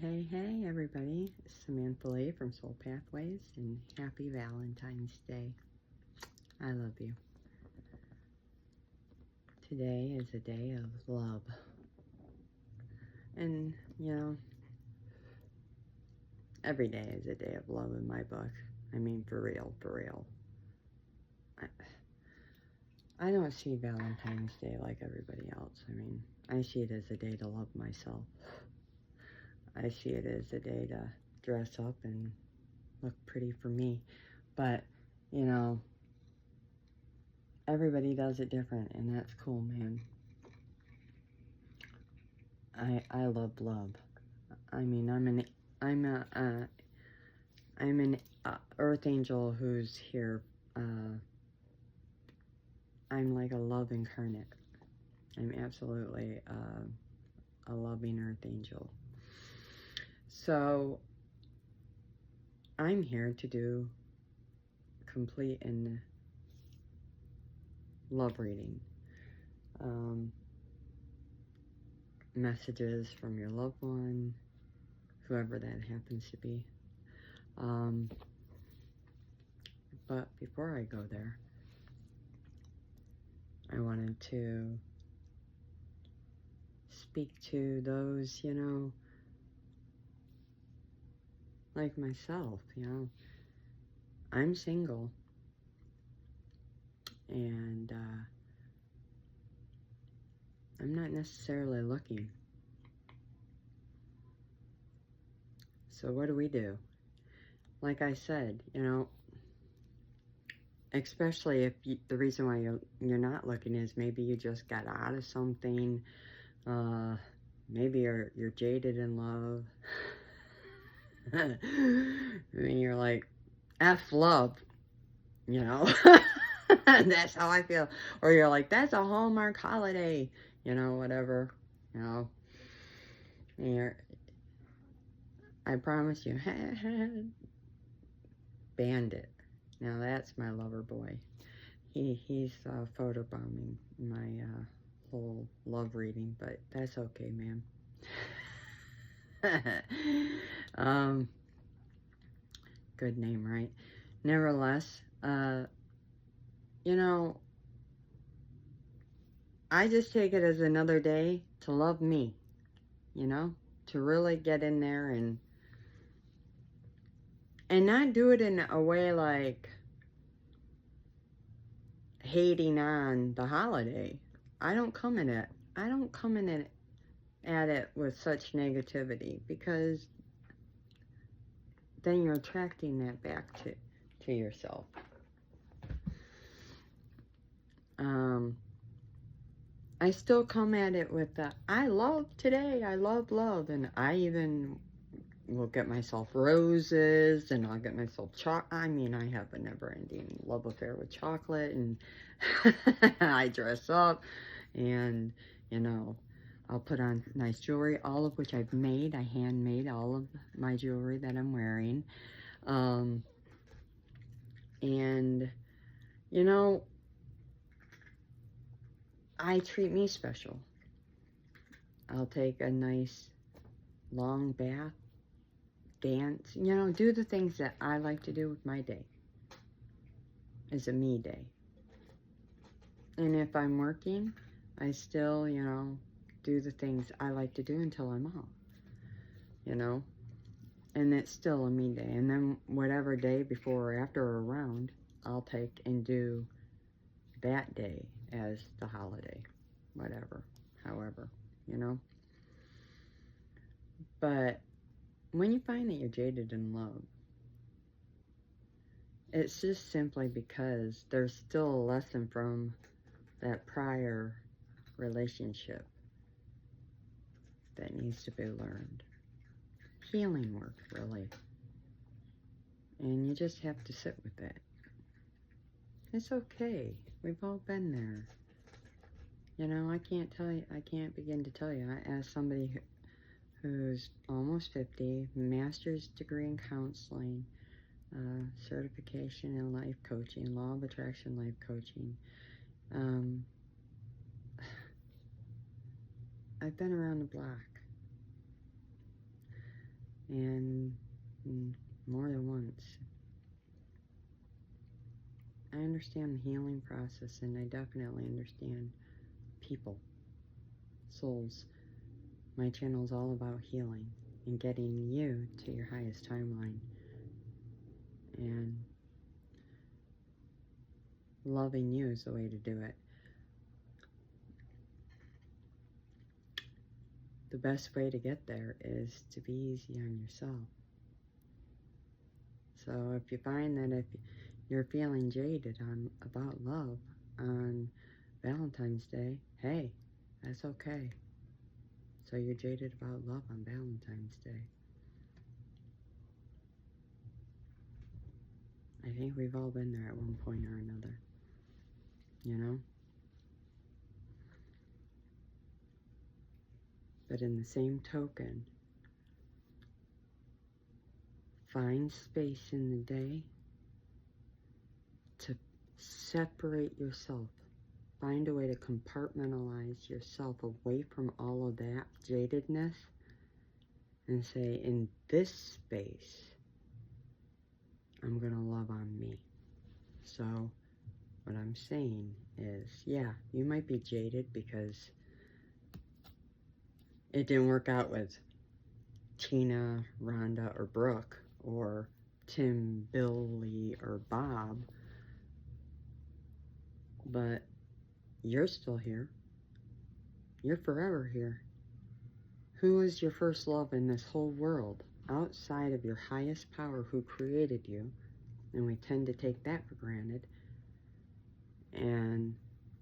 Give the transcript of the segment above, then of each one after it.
Hey, everybody. Samantha Lee from Soul Pathways, and happy Valentine's Day. I love you. Today is a day of love. And, every day is a day of love in my book. I mean, for real. I don't see Valentine's Day like everybody else. I mean, I see it as a day to love myself. I see it as a day to dress up and look pretty for me. But, everybody does it different, and that's cool, man. I love love. I mean, I'm an earth angel who's here. I'm like a love incarnate. I'm absolutely a loving earth angel. So I'm here to do complete and love reading. Messages from your loved one, whoever that happens to be. But before I go there, I wanted to speak to those, like myself, I'm single, and I'm not necessarily looking. So what do? Like I said, especially if the reason why you're not looking is maybe you just got out of something, maybe you're jaded in love. I mean, you're like, F love, That's how I feel. Or you're like, that's a Hallmark holiday, whatever, I promise you, Bandit. Now that's my lover boy. He's photobombing my whole love reading, but that's okay, man. Good name, right? Nevertheless, I just take it as another day to love me, to really get in there and not do it in a way like hating on the holiday. I don't come in it at it with such negativity, because then you're attracting that back to yourself. I still come at it with I love today, I love love, and I even will get myself roses, and I'll get myself I mean, I have a never-ending love affair with chocolate, and I dress up, and, I'll put on nice jewelry, all of which I've made. I handmade all of my jewelry that I'm wearing. And, I treat me special. I'll take a nice long bath, dance, do the things that I like to do with my day. It's a me day. And if I'm working, I still, do the things I like to do until I'm off, and it's still a me day. And then whatever day before or after or around, I'll take and do that day as the holiday, whatever, however, But when you find that you're jaded in love, it's just simply because there's still a lesson from that prior relationship that needs to be learned. Healing work, really. And you just have to sit with it. It's okay. We've all been there. I can't begin to tell you. As somebody who's almost 50, master's degree in counseling, certification in life coaching, law of attraction life coaching, I've been around the block. and more than once. I understand the healing process, and I definitely understand people, souls. My channel is all about healing and getting you to your highest timeline, and loving you is the way to do it. The best way to get there is to be easy on yourself. So if you find that if you're feeling jaded about love on Valentine's Day, hey, that's okay. So you're jaded about love on Valentine's Day. I think we've all been there at one point or another, you know? But in the same token, find space in the day to separate yourself. Find a way to compartmentalize yourself away from all of that jadedness and say, in this space, I'm going to love on me. So what I'm saying is, yeah, you might be jaded because it didn't work out with Tina, Rhonda, or Brooke, or Tim, Billy, or Bob, but you're still here. You're forever here. Who is your first love in this whole world outside of your highest power who created you? And we tend to take that for granted. And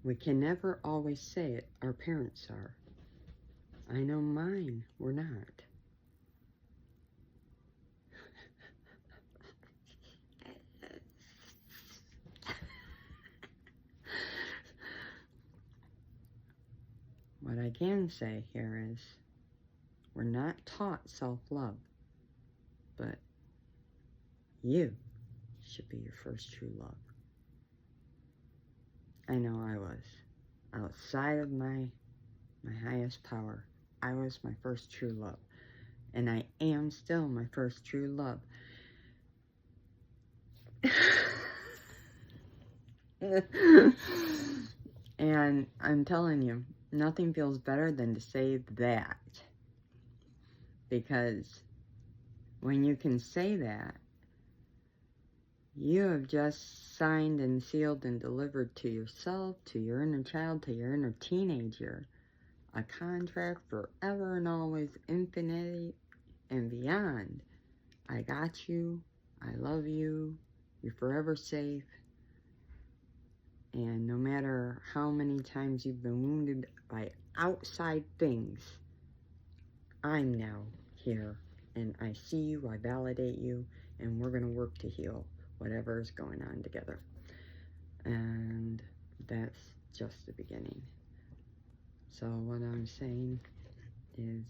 we can never always say it. Our parents are. I know mine were not. What I can say here is, we're not taught self-love, but you should be your first true love. I know I was. Outside of my highest power, I was my first true love. And I am still my first true love. And I'm telling you, nothing feels better than to say that. Because when you can say that, you have just signed and sealed and delivered to yourself, to your inner child, to your inner teenager, a contract forever and always, infinity and beyond. I got you. I love you. You're forever safe. And no matter how many times you've been wounded by outside things, I'm now here. And I see you, I validate you, and we're going to work to heal whatever is going on together. And that's just the beginning. So what I'm saying is,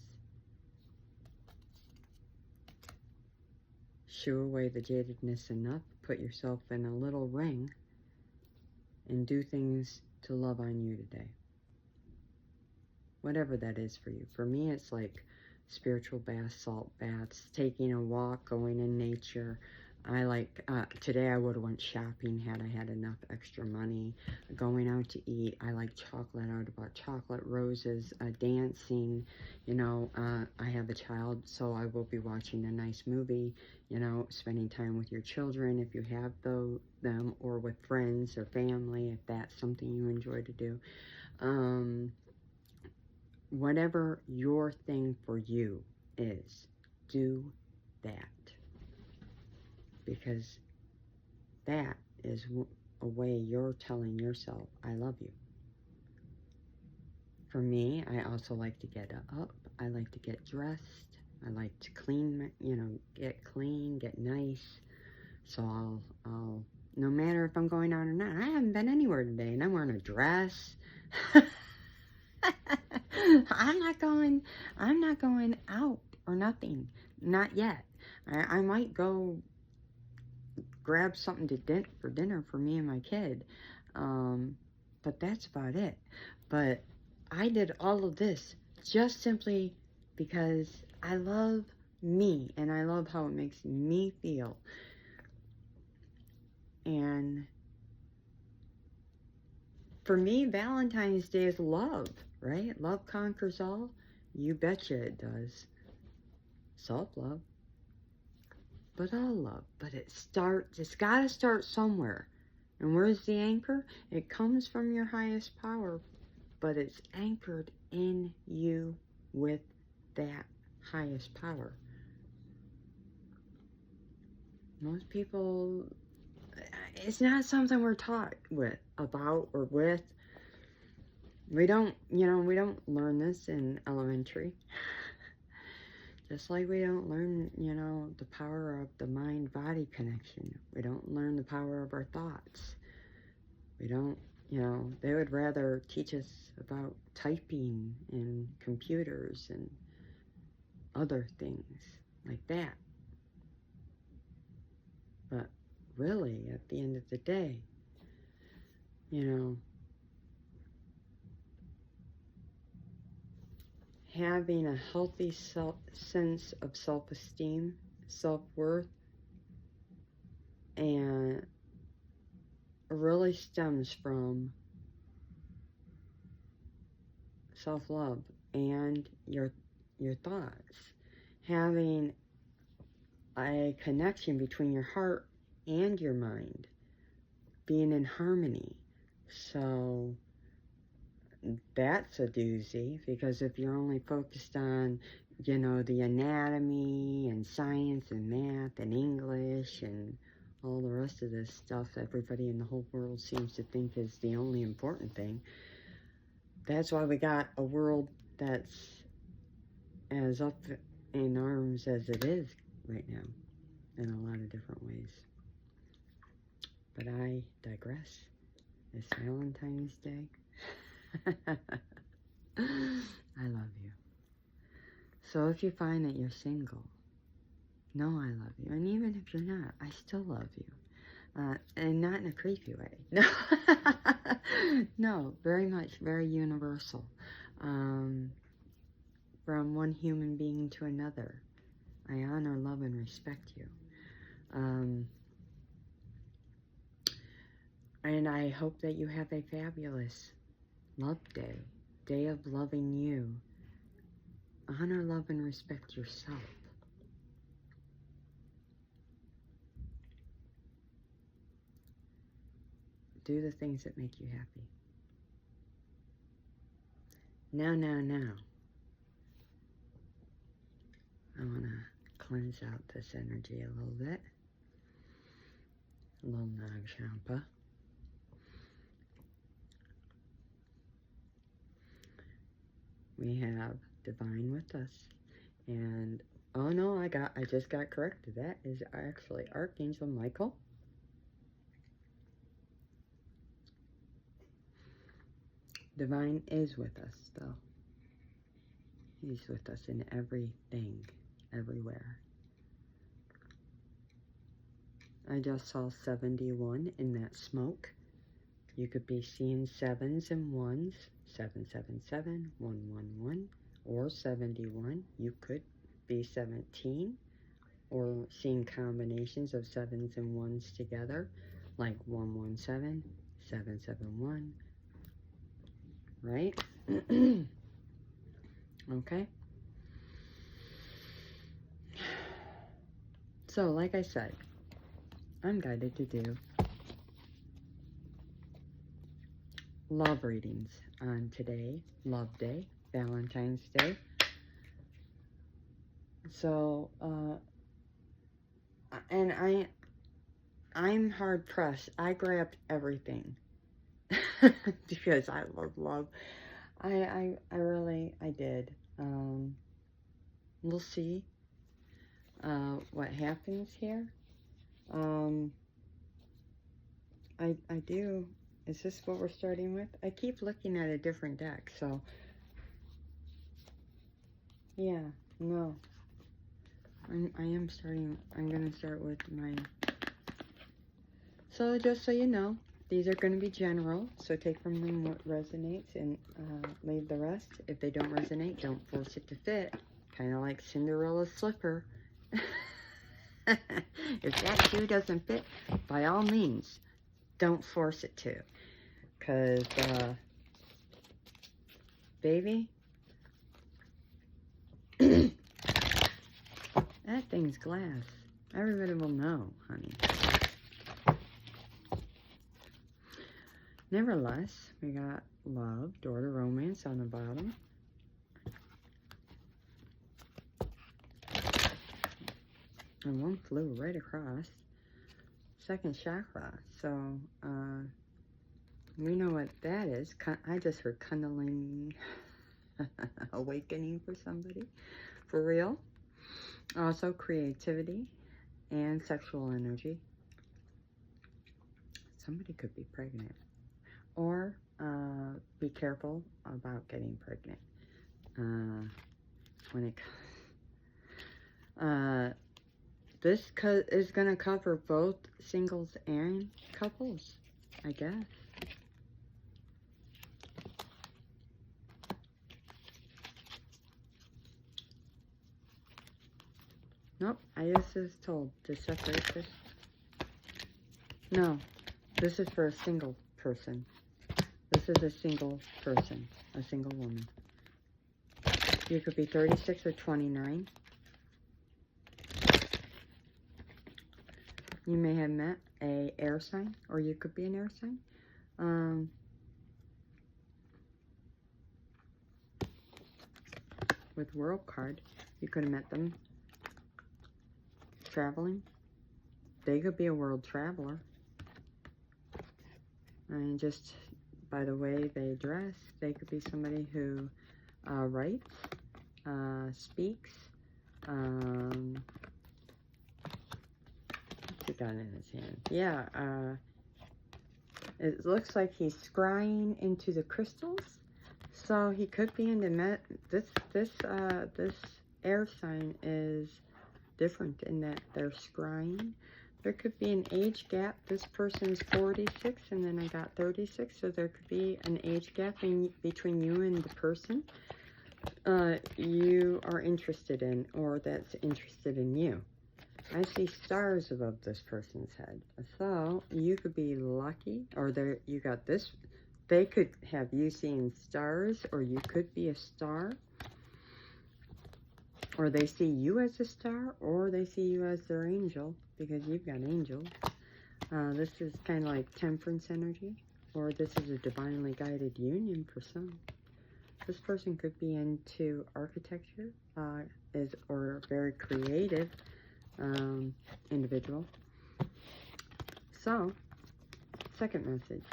shoo away the jadedness enough, put yourself in a little ring, and do things to love on you today. Whatever that is for you. For me, it's like spiritual baths, salt baths, taking a walk, going in nature. I like, today I would have went shopping had I had enough extra money. Going out to eat. I like chocolate. I would have bought chocolate, roses, dancing. You know, I have a child, so I will be watching a nice movie. You know, spending time with your children if you have them, or with friends or family if that's something you enjoy to do. Whatever your thing for you is, do that. Because that is a way you're telling yourself, I love you. For me, I also like to get up. I like to get dressed. I like to clean, get clean, get nice. So I'll, no matter if I'm going out or not, I haven't been anywhere today and I'm wearing a dress. I'm not going out or nothing. Not yet. I might go grab something for dinner for me and my kid. But that's about it. But I did all of this just simply because I love me, and I love how it makes me feel. And for me, Valentine's Day is love, right? Love conquers all. You betcha it does. Self-love, but all love. But it's got to start somewhere. And where's the anchor? It comes from your highest power, but it's anchored in you with that highest power. Most people, it's not something we're taught about or with. We don't learn this in elementary. Just like we don't learn, the power of the mind-body connection. We don't learn the power of our thoughts. We don't, they would rather teach us about typing and computers and other things like that. But really, at the end of the day, having a healthy sense of self-esteem, self-worth, and really stems from self-love and your thoughts. Having a connection between your heart and your mind, being in harmony. So that's a doozy, because if you're only focused on, the anatomy and science and math and English and all the rest of this stuff everybody in the whole world seems to think is the only important thing, that's why we got a world that's as up in arms as it is right now in a lot of different ways. But I digress. It's Valentine's Day. I love you. So if you find that you're single, know I love you. And even if you're not, I still love you. And not in a creepy way. No, no, very much, very universal. From one human being to another, I honor, love, and respect you. And I hope that you have a fabulous Love Day, day of loving you. Honor, love, and respect yourself. Do the things that make you happy. Now. I want to cleanse out this energy a little bit. A little Nag Shampa. We have Divine with us. And, oh no, I just got corrected. That is actually Archangel Michael. Divine is with us, though. He's with us in everything, everywhere. I just saw 71 in that smoke. You could be seeing 7s and 1s, 777, 111, or 71. You could be 17, or seeing combinations of 7s and 1s together, like 117, 771, right? Okay? So, like I said, I'm guided to do love readings on today, Love Day, Valentine's Day. So, and I'm hard pressed. I grabbed everything because I love love. I really did. We'll see what happens here. I do. Is this what we're starting with? I keep looking at a different deck, so yeah, no. I am starting. I'm gonna start with my. So just so you know, these are going to be general, so take from them what resonates and leave the rest. If they don't resonate, don't force it to fit. Kind of like Cinderella's slipper. If that shoe doesn't fit, by all means, don't force it to. Because, baby, that thing's glass. Everybody will know, honey. Nevertheless, we got love, door to romance on the bottom. And one flew right across. Second chakra. So, we know what that is. I just heard Kundalini awakening for somebody. For real. Also, creativity and sexual energy. Somebody could be pregnant. Or be careful about getting pregnant. When it this is going to cover both singles and couples, I guess. Nope, I just was told to separate this. No, this is for a single person. This is a single person, a single woman. You could be 36 or 29. You may have met a air sign, or you could be an air sign. With World card, you could have met them traveling. They could be a world traveler. And just by the way they dress, they could be somebody who writes, speaks. What's he got in his hand? Yeah, it looks like he's scrying into the crystals. So he could be into this air sign is different in that they're scrying. There could be an age gap. This person's 46 and then I got 36. So there could be an age gap between you and the person you are interested in, or that's interested in you. I see stars above this person's head. So you could be lucky, or you got this. They could have you seeing stars, or you could be a star. Or they see you as a star, or they see you as their angel, because you've got angels. This is kind of like temperance energy, or this is a divinely guided union for some. This person could be into architecture, or a very creative individual. So, second message.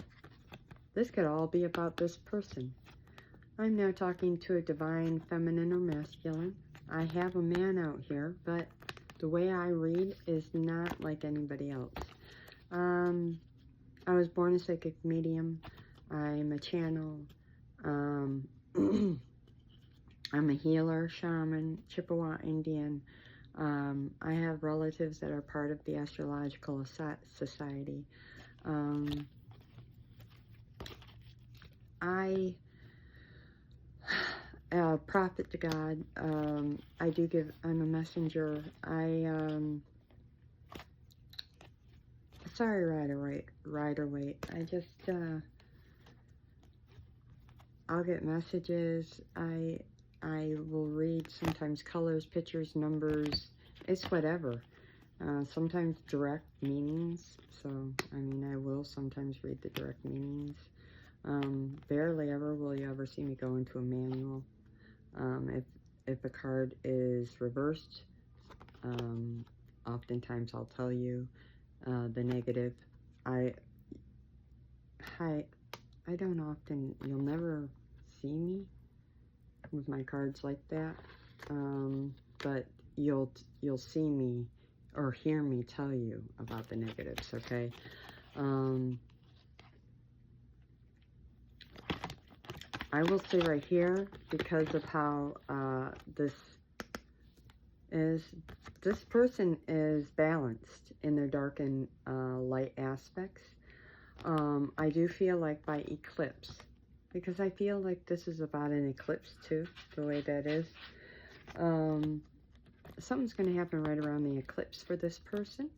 This could all be about this person. I'm now talking to a divine feminine or masculine. I have a man out here, but the way I read is not like anybody else. I was born a psychic medium. I'm a channel. I'm a healer, shaman, Chippewa Indian. I have relatives that are part of the Astrological Society. I prophet to God. I'm a messenger. Sorry, Rider Waite. I'll get messages. I will read sometimes colors, pictures, numbers. It's whatever. Sometimes direct meanings. So, I mean, I will sometimes read the direct meanings. Barely ever will you ever see me go into a manual. If a card is reversed, oftentimes I'll tell you the negative. I don't often, you'll never see me with my cards like that, but you'll see me or hear me tell you about the negatives, okay? I will say right here, because of how this person is balanced in their dark and light aspects. I do feel like by eclipse, because I feel like this is about an eclipse too, the way that is. Something's going to happen right around the eclipse for this person.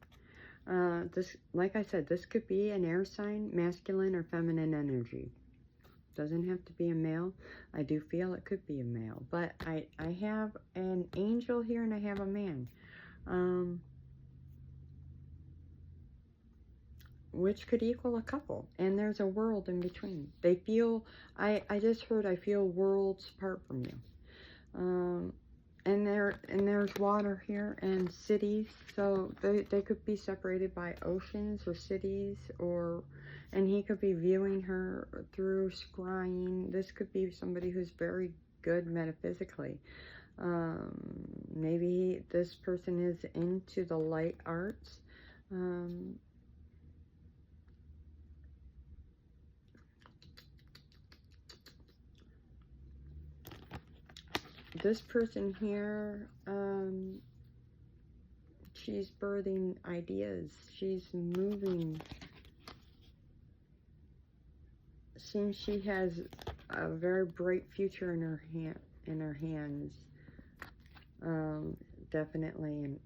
This, like I said, this could be an air sign, masculine or feminine energy. Doesn't have to be a male. I do feel it could be a male, but I have an angel here and I have a man, which could equal a couple, and there's a world in between. They feel, I just heard, I feel worlds apart from you. And there's water here and cities, so they could be separated by oceans or cities, and he could be viewing her through scrying. This could be somebody who's very good metaphysically. Maybe this person is into the light arts. This person here, she's birthing ideas. She's moving. Seems she has a very bright future in her hands. Definitely. And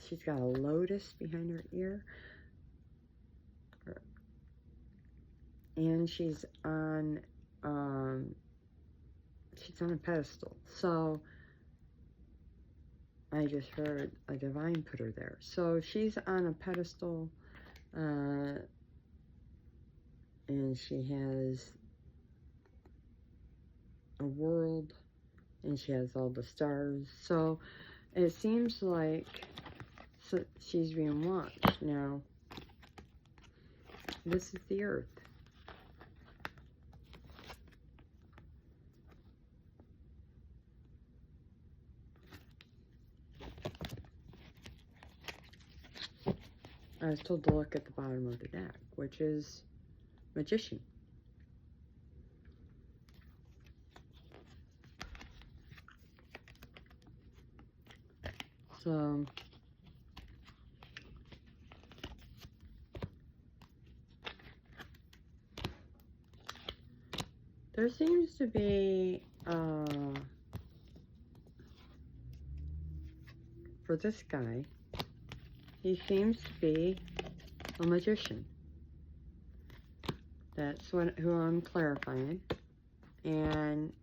she's got a lotus behind her ear. And she's on a pedestal. So I just heard a divine put her there. So she's on a pedestal, and she has a world, and she has all the stars. So it seems like she's being watched. Now, this is the earth. I was told to look at the bottom of the deck, which is Magician. So there seems to be, for this guy, he seems to be a magician. That's who I'm clarifying. And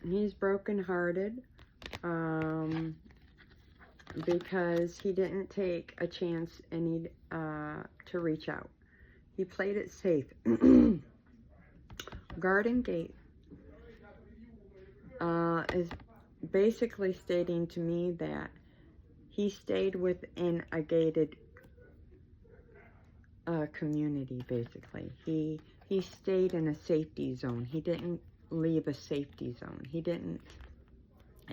he's brokenhearted because he didn't take a chance and to reach out. He played it safe. Garden Gate is basically stating to me that he stayed within a gated community, basically. He stayed in a safety zone. He didn't leave a safety zone. He didn't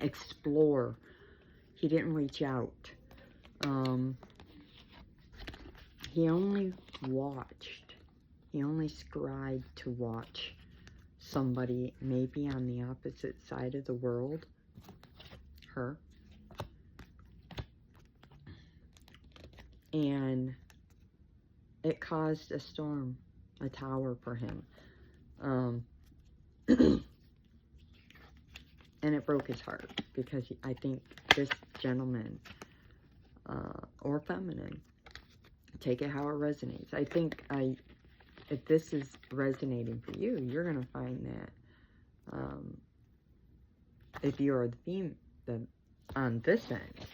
explore. He didn't reach out. He only watched. He only scribed to watch somebody maybe on the opposite side of the world. Her. And it caused a storm, a tower for him. And it broke his heart because I think this gentleman, or feminine, take it how it resonates. I think if this is resonating for you, you're going to find that if you're the female on this end,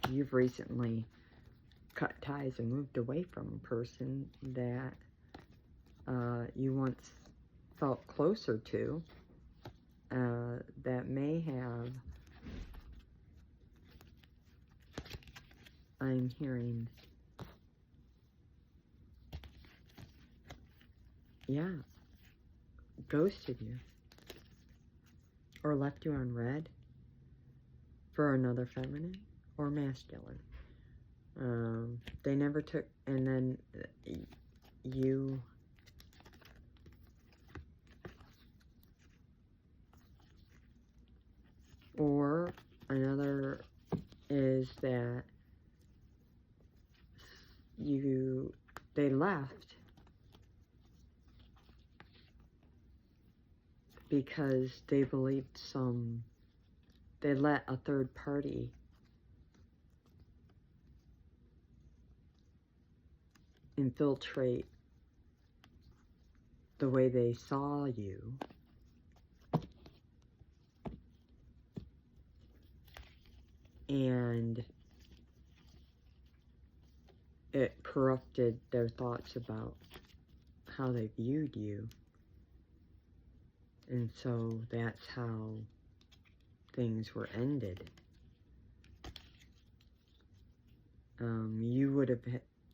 you've recently cut ties and moved away from a person that you once felt closer to, that may have, I'm hearing, yeah, ghosted you or left you on red for another feminine or masculine. They never took, and then you or another is that they left because they believed they let a third party infiltrate the way they saw you, and it corrupted their thoughts about how they viewed you. And so that's how things were ended. You would have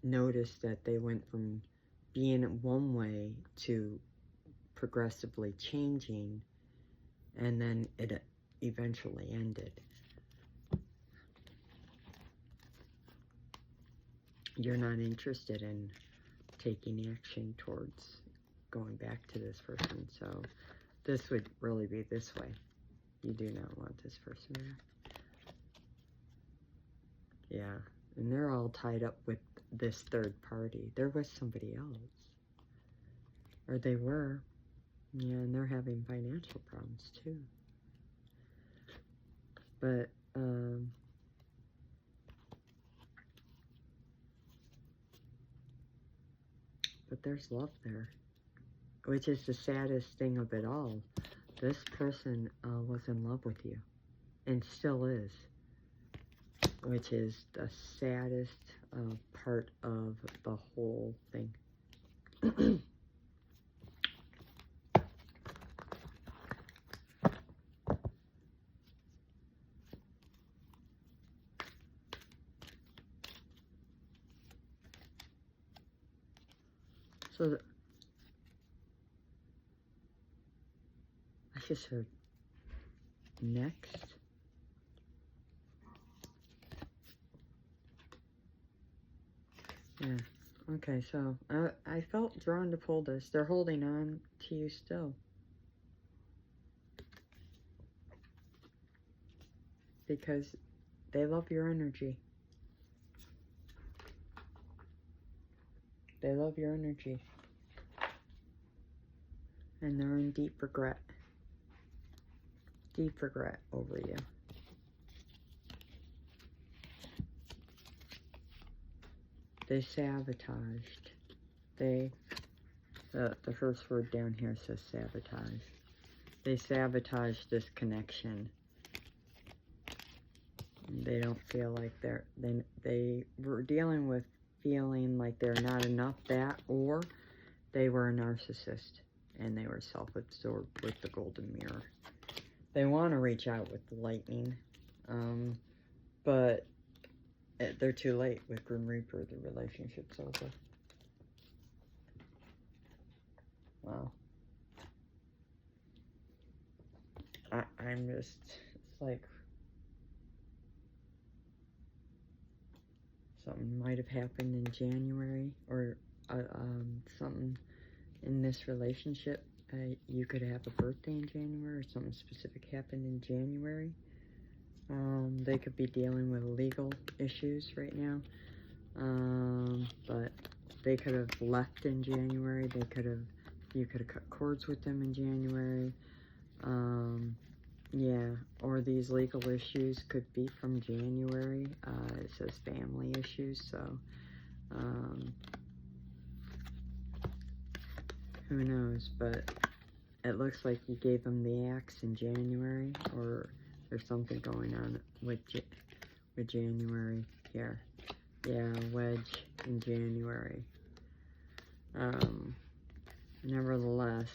noticed that they went from being one way to progressively changing, and then it eventually ended. You're not interested in taking action towards going back to this person, so this would really be this way. You do not want this person there. Yeah, and they're all tied up with this third party. They're with somebody else. Or they were. Yeah, and they're having financial problems too. But, there's love there. Which is the saddest thing of it all. This person was in love with you. And still is. Which is the saddest part of the whole thing. So, I just heard next. Yeah, okay, so I felt drawn to pull this. They're holding on to you still. Because they love your energy. They love your energy. And they're in deep regret. Deep regret over you. They sabotaged. The first word down here says sabotage. They sabotaged this connection. They don't feel like they were dealing with feeling like they're not enough, that, or they were a narcissist and they were self-absorbed with the golden mirror. They want to reach out with the lightning, but they're too late with Grim Reaper. The relationship's over. Wow. I'm just, it's like something might have happened in January, or something in this relationship. You could have a birthday in January, or something specific happened in January. They could be dealing with legal issues right now. But they could have left in January. You could have cut cords with them in January. Yeah, or these legal issues could be from January. It says family issues, so who knows, but it looks like you gave them the axe in January, or there's something going on with January here. Yeah, wedge in January. Nevertheless,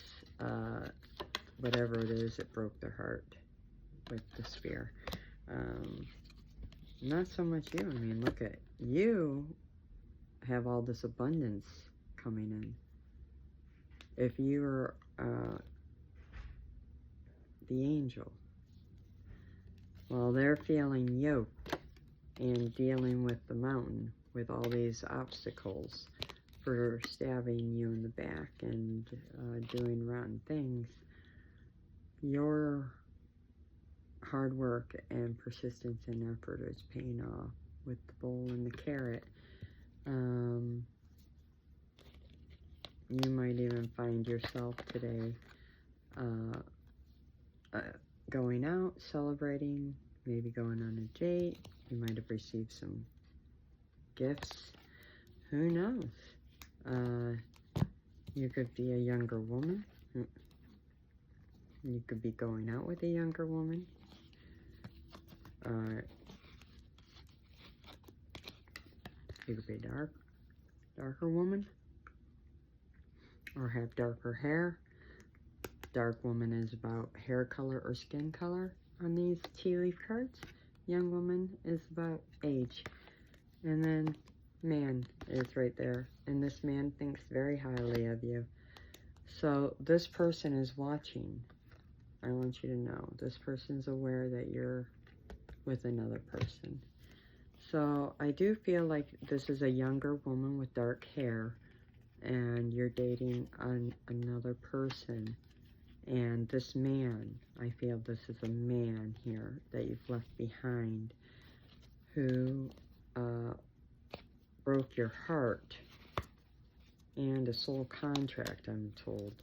whatever it is, it broke their heart with the spear. Not so much you. I mean, look at you. Have all this abundance coming in. If you were the angel, well, they're feeling yoked and dealing with the mountain, with all these obstacles for stabbing you in the back and doing rotten things. Your hard work and persistence and effort is paying off with the bowl and the carrot. You might even find yourself today going out, celebrating, maybe going on a date. You might have received some gifts. Who knows? You could be a younger woman. You could be going out with a younger woman. You could be a darker woman. Or have darker hair. Dark woman is about hair color or skin color on these tea leaf cards. Young woman is about age. And then man is right there. And this man thinks very highly of you. So this person is watching. I want you to know. This person's aware that you're with another person. So I do feel like this is a younger woman with dark hair. And you're dating another person. And this man, I feel this is a man here that you've left behind who broke your heart and a soul contract, I'm told.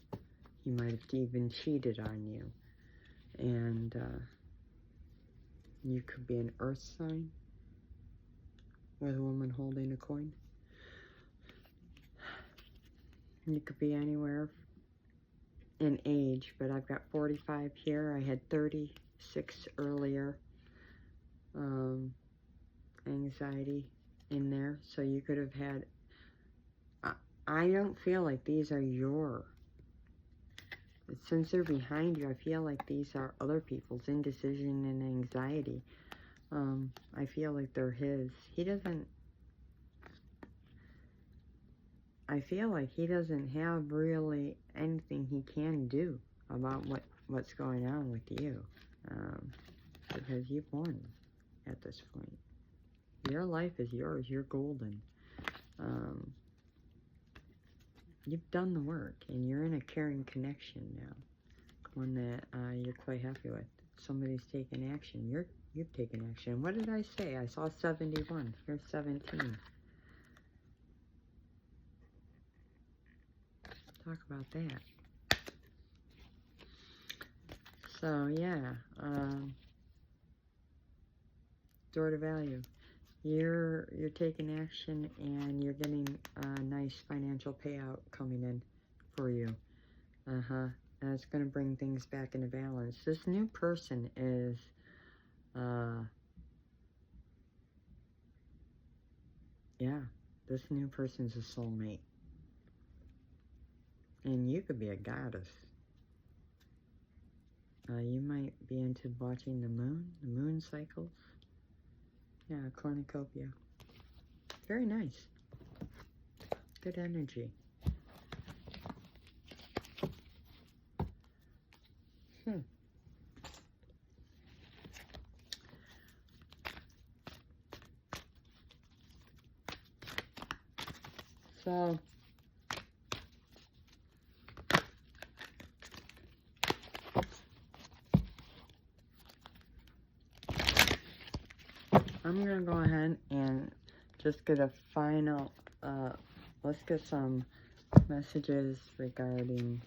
He might have even cheated on you. And you could be an earth sign with a woman holding a coin. You could be anywhere in age, but I've got 45 here. I had 36 earlier. Anxiety in there. So you could have had... I don't feel like these are your... Since they're behind you, I feel like these are other people's indecision and anxiety. I feel like they're his. He doesn't... I feel like he doesn't have really anything he can do about what's going on with you. Because you've won at this point. Your life is yours. You're golden. You've done the work, and you're in a caring connection now. One that you're quite happy with. Somebody's taken action. You've taken action. What did I say? I saw 71. Here's 17. Talk about that. So yeah, door to value. You're taking action, and you're getting a nice financial payout coming in for you. And it's going to bring things back into balance. This new person is yeah, this new person's a soulmate. And you could be a goddess. You might be into watching the moon cycles. Yeah, cornucopia. Very nice. Good energy. So, I'm going to go ahead and just get a final, let's get some messages regarding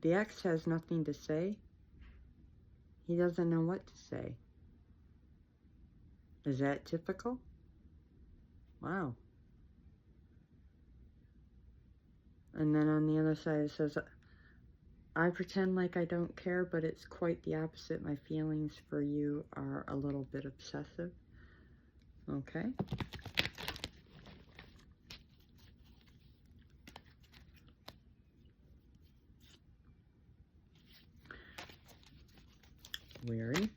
the ex has nothing to say. He doesn't know what to say. Is that typical? Wow. And then on the other side it says, I pretend like I don't care, but it's quite the opposite. My feelings for you are a little bit obsessive. Okay. Weary.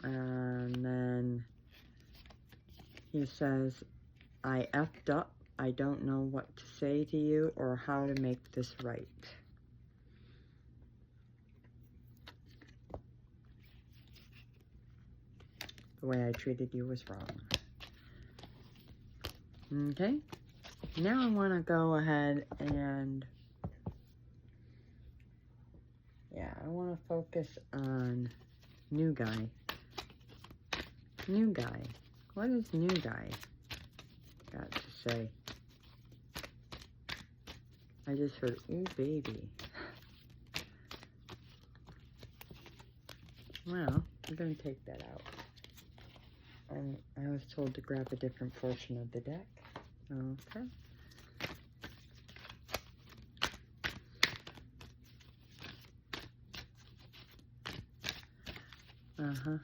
And then he says, I effed up. I don't know what to say to you or how to make this right. The way I treated you was wrong. Okay. Now I want to go ahead and, yeah, I want to focus on new guy. New guy. What does new guy got to say? I just heard, ooh, baby. Well, I'm going to take that out. And I was told to grab a different portion of the deck. Okay. Uh-huh.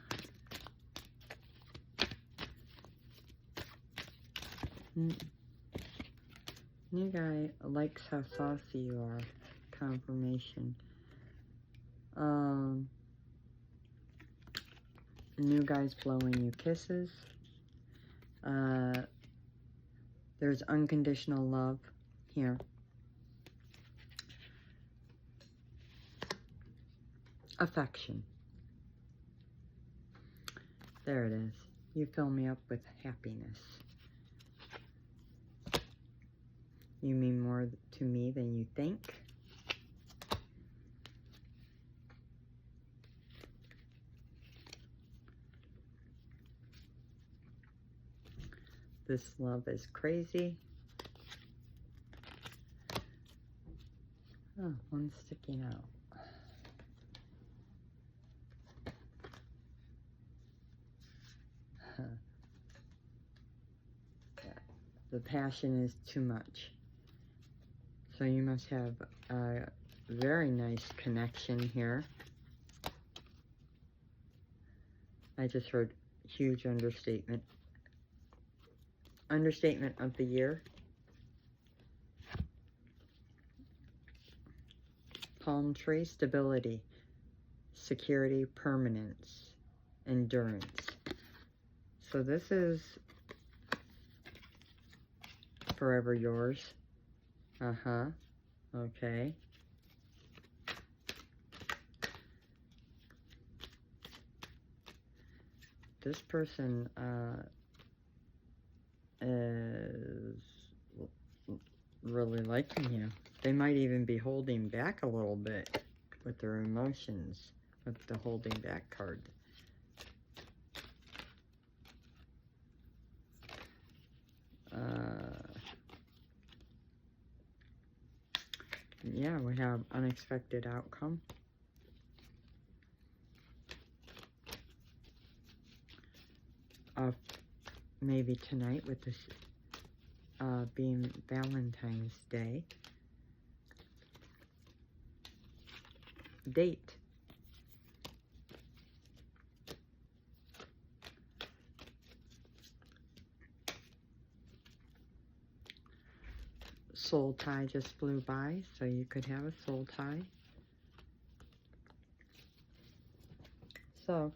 New guy likes how saucy you are. Confirmation. New guy's blowing you kisses. There's unconditional love here. Affection. There it is. You fill me up with happiness. You mean more to me than you think. This love is crazy. Oh, one's sticking out. Yeah. The passion is too much. So you must have a very nice connection here. I just heard huge understatement. Understatement of the year. Palm tree, stability, security, permanence, endurance. So this is forever yours. Uh-huh. Okay. This person is really liking you. They might even be holding back a little bit with their emotions, with the holding back card. Yeah, we have unexpected outcome. Maybe tonight with this being Valentine's Day. Date. Soul tie just flew by, so you could have a soul tie. So,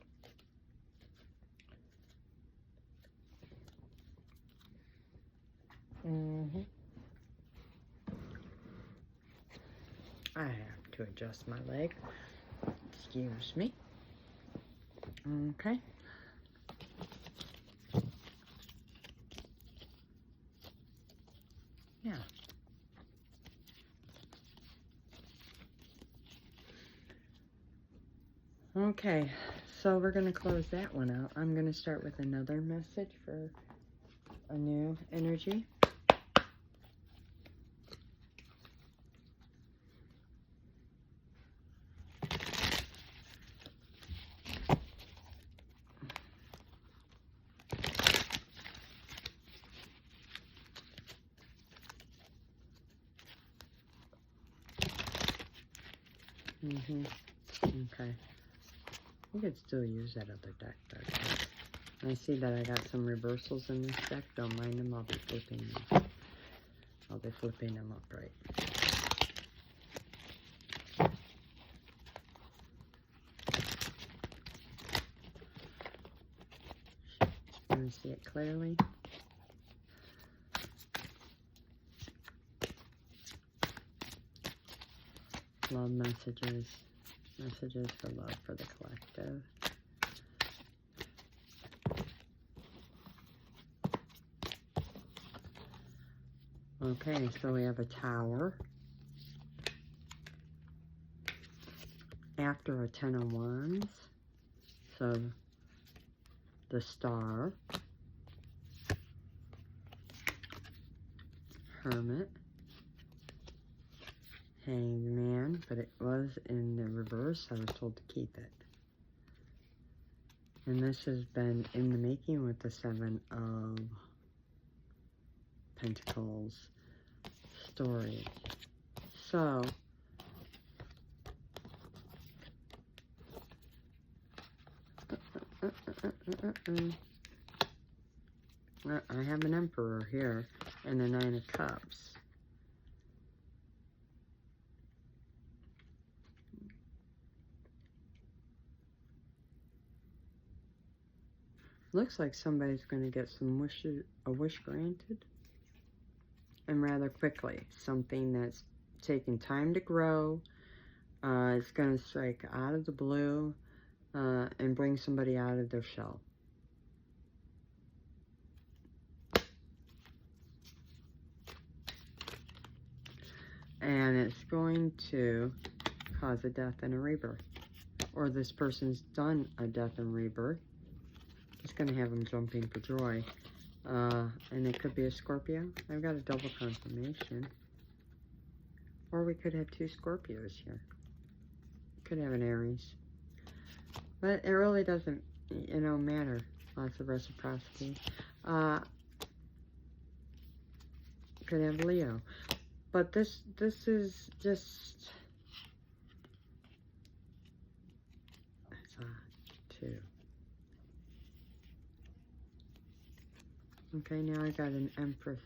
I have to adjust my leg. Excuse me. Okay. Yeah. Okay, so we're going to close that one out. I'm going to start with another message for a new energy. Okay. You could still use that other deck, though. I see that I got some reversals in this deck. Don't mind them. I'll be flipping them. I'll be flipping them upright. Can you see it clearly? Love messages. Messages for love for the collective. Okay, so we have a tower. After a 10 of Wands. So the star. Hermit, Hanged Man, but it was in the reverse. I was told to keep it. And this has been in the making with the Seven of Pentacles story. So, I have an Emperor here and a Nine of Cups. Looks like somebody's going to get a wish granted, and rather quickly. Something that's taking time to grow. It's going to strike out of the blue and bring somebody out of their shell. And it's going to cause a death and a rebirth. Or this person's done a death and rebirth. It's going to have them jumping for joy. And it could be a Scorpio. I've got a double confirmation. Or we could have two Scorpios here. Could have an Aries. But it really doesn't, matter. Lots of reciprocity. Could have Leo. But this is just... That's a 2. Okay, now I got an Empress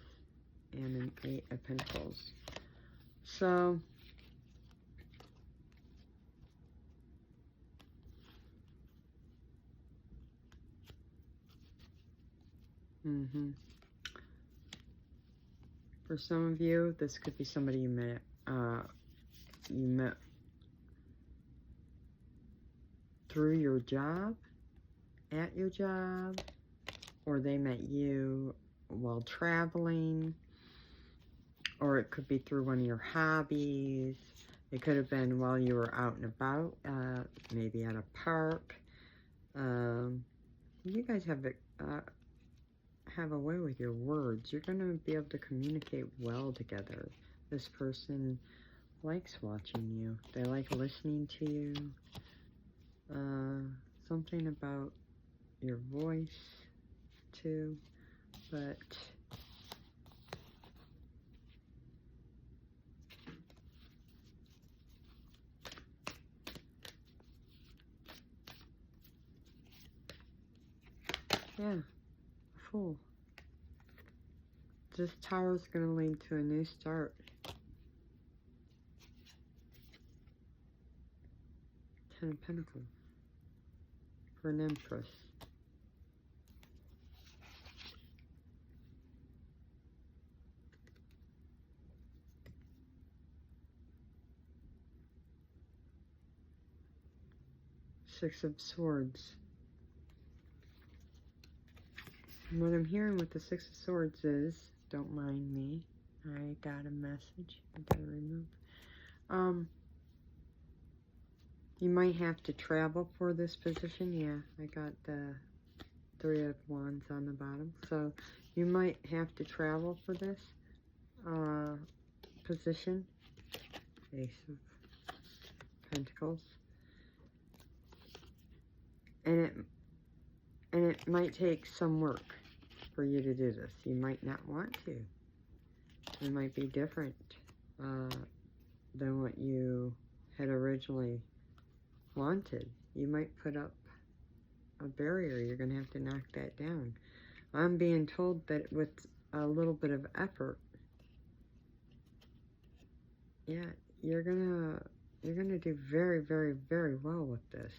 and an 8 of Pentacles. So, for some of you, this could be somebody you met through your job, at your job, or they met you while traveling, or it could be through one of your hobbies. It could have been while you were out and about, maybe at a park. You guys have a way with your words. You're going to be able to communicate well together. This person likes watching you. They like listening to you. Something about your voice too, but yeah, Fool. This tower is going to lead to a new start. Ten of Pentacles for an Empress. Six of Swords. And what I'm hearing with the Six of Swords is, don't mind me, I got a message I gotta remove. You might have to travel for this position. Yeah, I got the Three of Wands on the bottom. So you might have to travel for this position. Ace of Pentacles. And it might take some work for you to do this. You might not want to. It might be different than what you had originally wanted. You might put up a barrier. You're going to have to knock that down. I'm being told that with a little bit of effort, yeah, you're gonna do very, very, very well with this.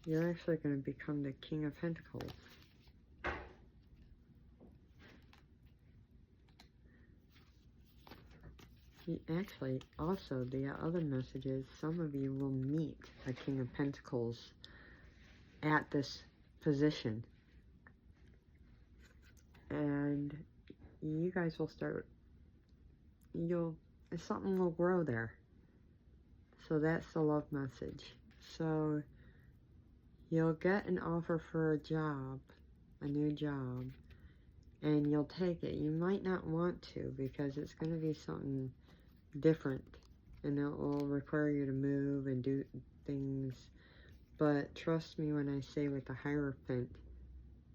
You're actually going to become the King of Pentacles. Actually, also, the other message is some of you will meet a King of Pentacles at this position. And you guys will start, something will grow there. So that's the love message. So you'll get an offer for a job, a new job, and you'll take it. You might not want to, because it's going to be something different, and it will require you to move and do things. But trust me when I say with the Hierophant,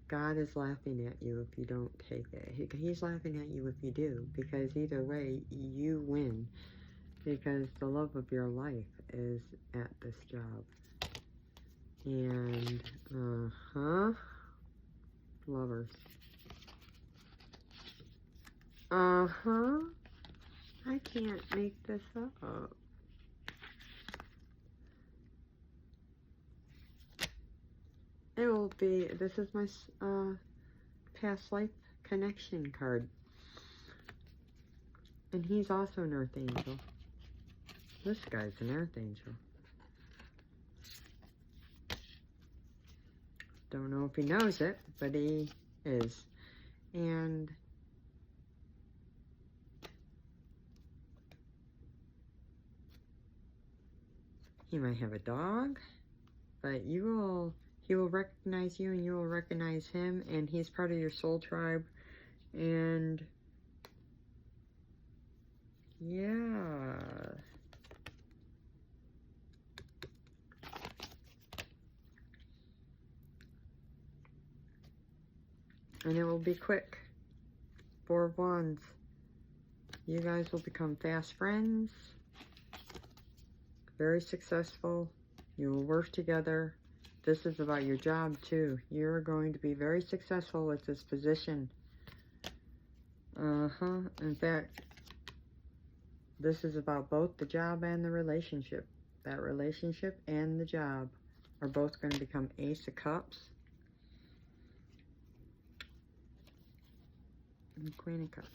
God is laughing at you if you don't take it. He's laughing at you if you do, because either way, you win, because the love of your life is at this job. And, Lovers. I can't make this up. It will be, this is my past life connection card. And he's also an Earth Angel. This guy's an Earth Angel. Don't know if he knows it, but he is. And he might have a dog, but he will recognize you, and you will recognize him, and he's part of your soul tribe. And yeah. And it will be quick. 4 of Wands. You guys will become fast friends. Very successful. You will work together. This is about your job too. You're going to be very successful with this position. In fact, this is about both the job and the relationship. That relationship and the job are both going to become Ace of Cups and Queen of Cups.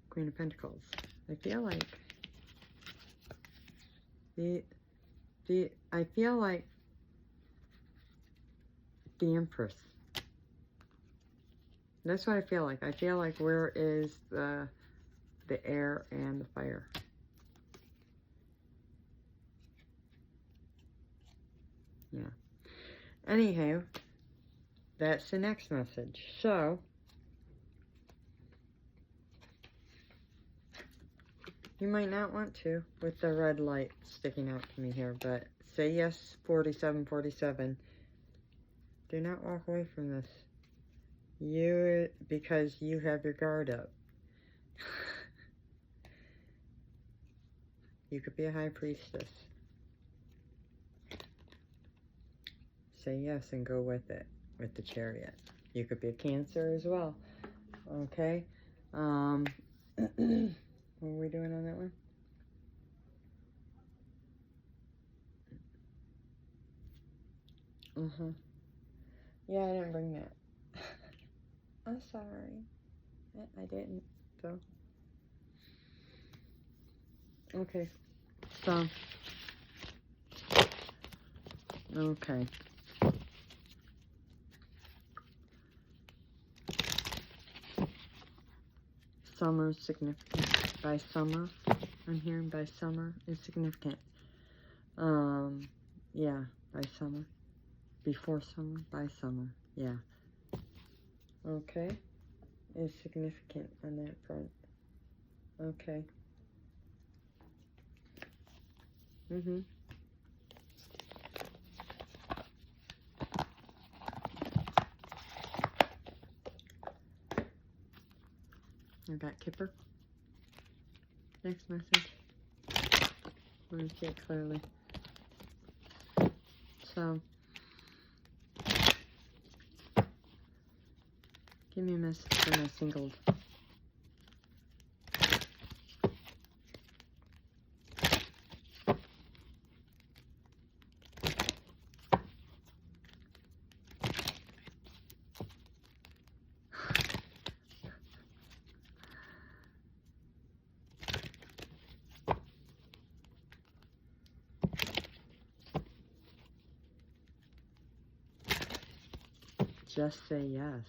Queen of Pentacles. I feel like I feel like the Empress. That's what I feel like. I feel like where is the air and the fire? Yeah. Anyhow, that's the next message. So, you might not want to with the red light sticking out to me here, but say yes, 4747. Do not walk away from this. Because you have your guard up. You could be a high priestess. Say yes and go with it, with the Chariot. You could be a Cancer as well. Okay? What are we doing on that one? Yeah, I didn't bring that. I'm sorry. I didn't, so. Okay. So. Okay. Summer is significant. By summer, I'm hearing by summer is significant. Yeah, by summer. Before summer, by summer. Yeah. Okay. Is significant on that front. Okay. I got Kipper. Next message. Let me see it clearly. So, give me a message for my singles. Just say yes.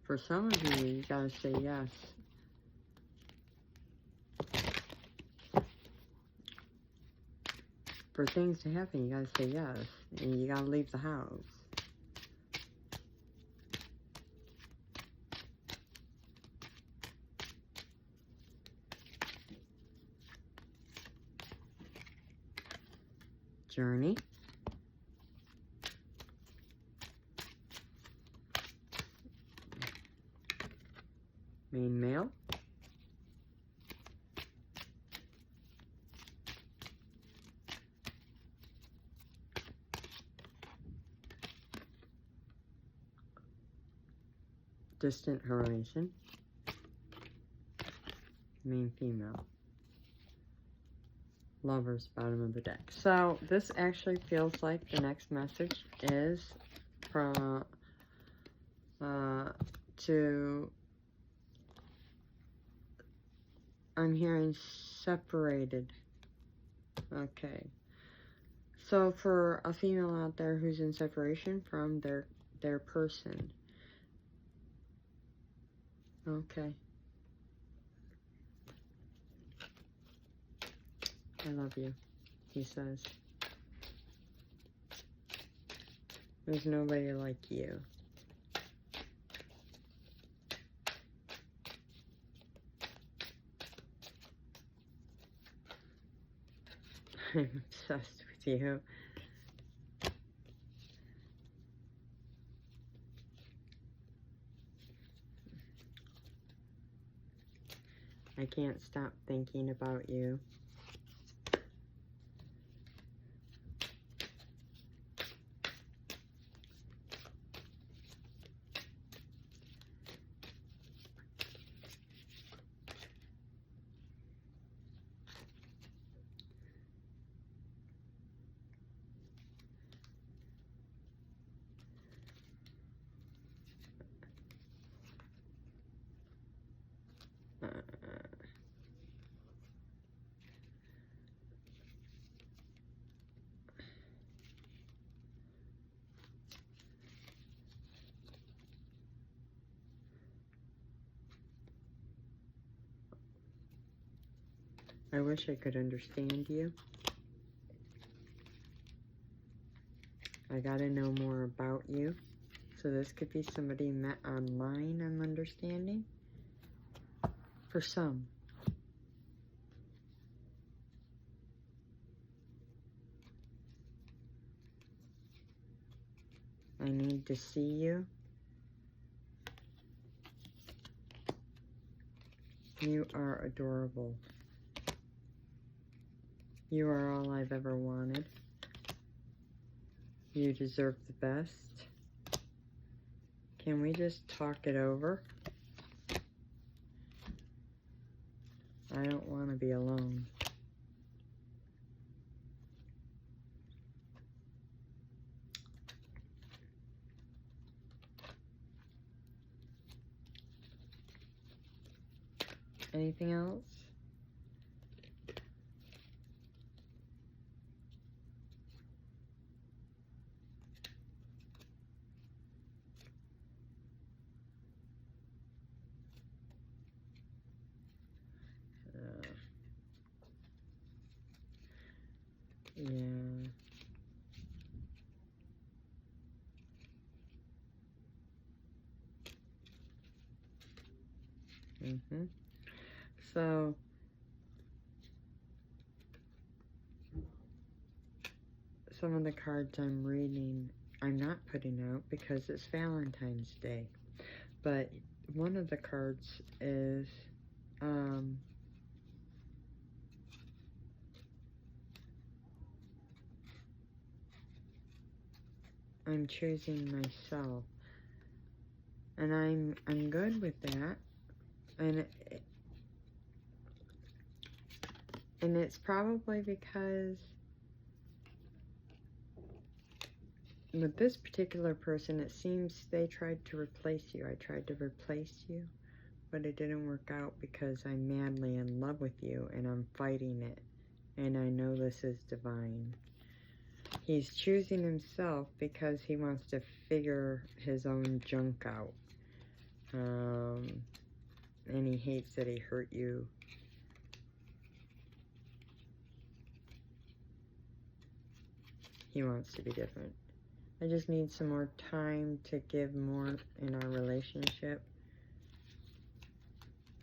For some of you, you gotta say yes. For things to happen, you gotta say yes. And you gotta leave the house. Journey. Main male. Distant horizon. Main female. Lovers, bottom of the deck. So this actually feels like the next message is from I'm hearing separated. Okay. So for a female out there who's in separation from their person. Okay. I love you, he says. There's nobody like you. I'm obsessed with you. I can't stop thinking about you. I wish I could understand you. I gotta know more about you. So this could be somebody met online, I'm understanding. For some. I need to see you. You are adorable. You are all I've ever wanted. You deserve the best. Can we just talk it over? I don't want to be alone. Anything else? Yeah. So, some of the cards I'm reading, I'm not putting out because it's Valentine's Day. But one of the cards is, I'm choosing myself. And I'm good with that. And it's probably because with this particular person, it seems they tried to replace you. I tried to replace you, but it didn't work out because I'm madly in love with you and I'm fighting it. And I know this is divine. He's choosing himself because he wants to figure his own junk out. And he hates that he hurt you. he wants to be different. I just need some more time to give more in our relationship.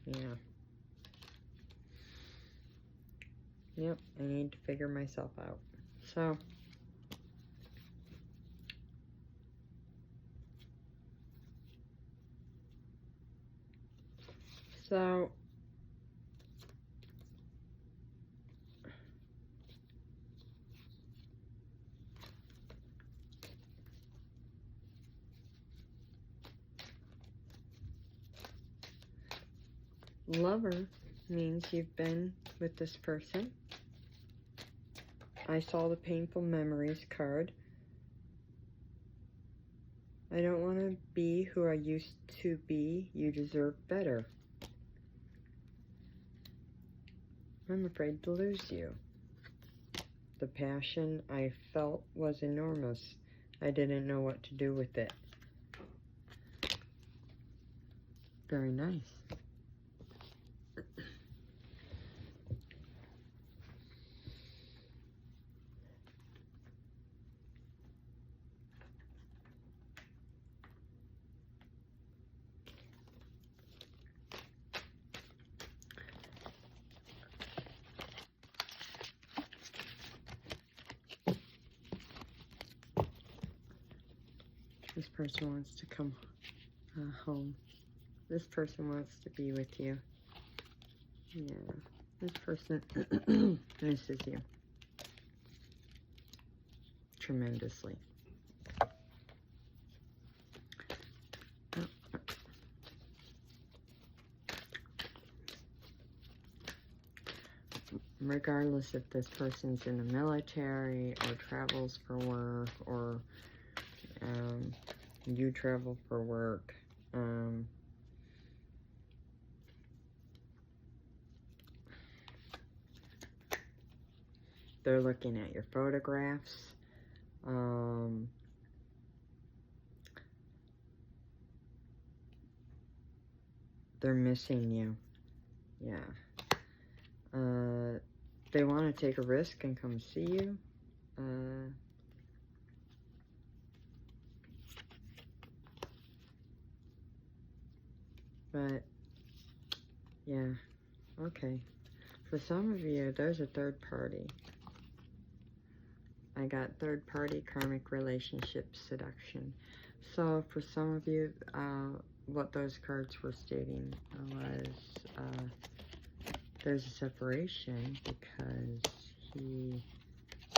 Yeah. Yep, I need to figure myself out. So lover means you've been with this person. I saw the painful memories card. I don't want to be who I used to be. You deserve better. I'm afraid to lose you. The passion I felt was enormous. I didn't know what to do with it. Very nice. This person wants to come home. This person wants to be with you. Yeah. This person misses you tremendously. Regardless if this person's in the military or travels for work, or you travel for work, they're looking at your photographs. They're missing you. Yeah. They want to take a risk and come see you. But, yeah. Okay. For some of you, there's a third party. I got third party karmic relationship seduction. So for some of you, what those cards were stating was there's a separation because he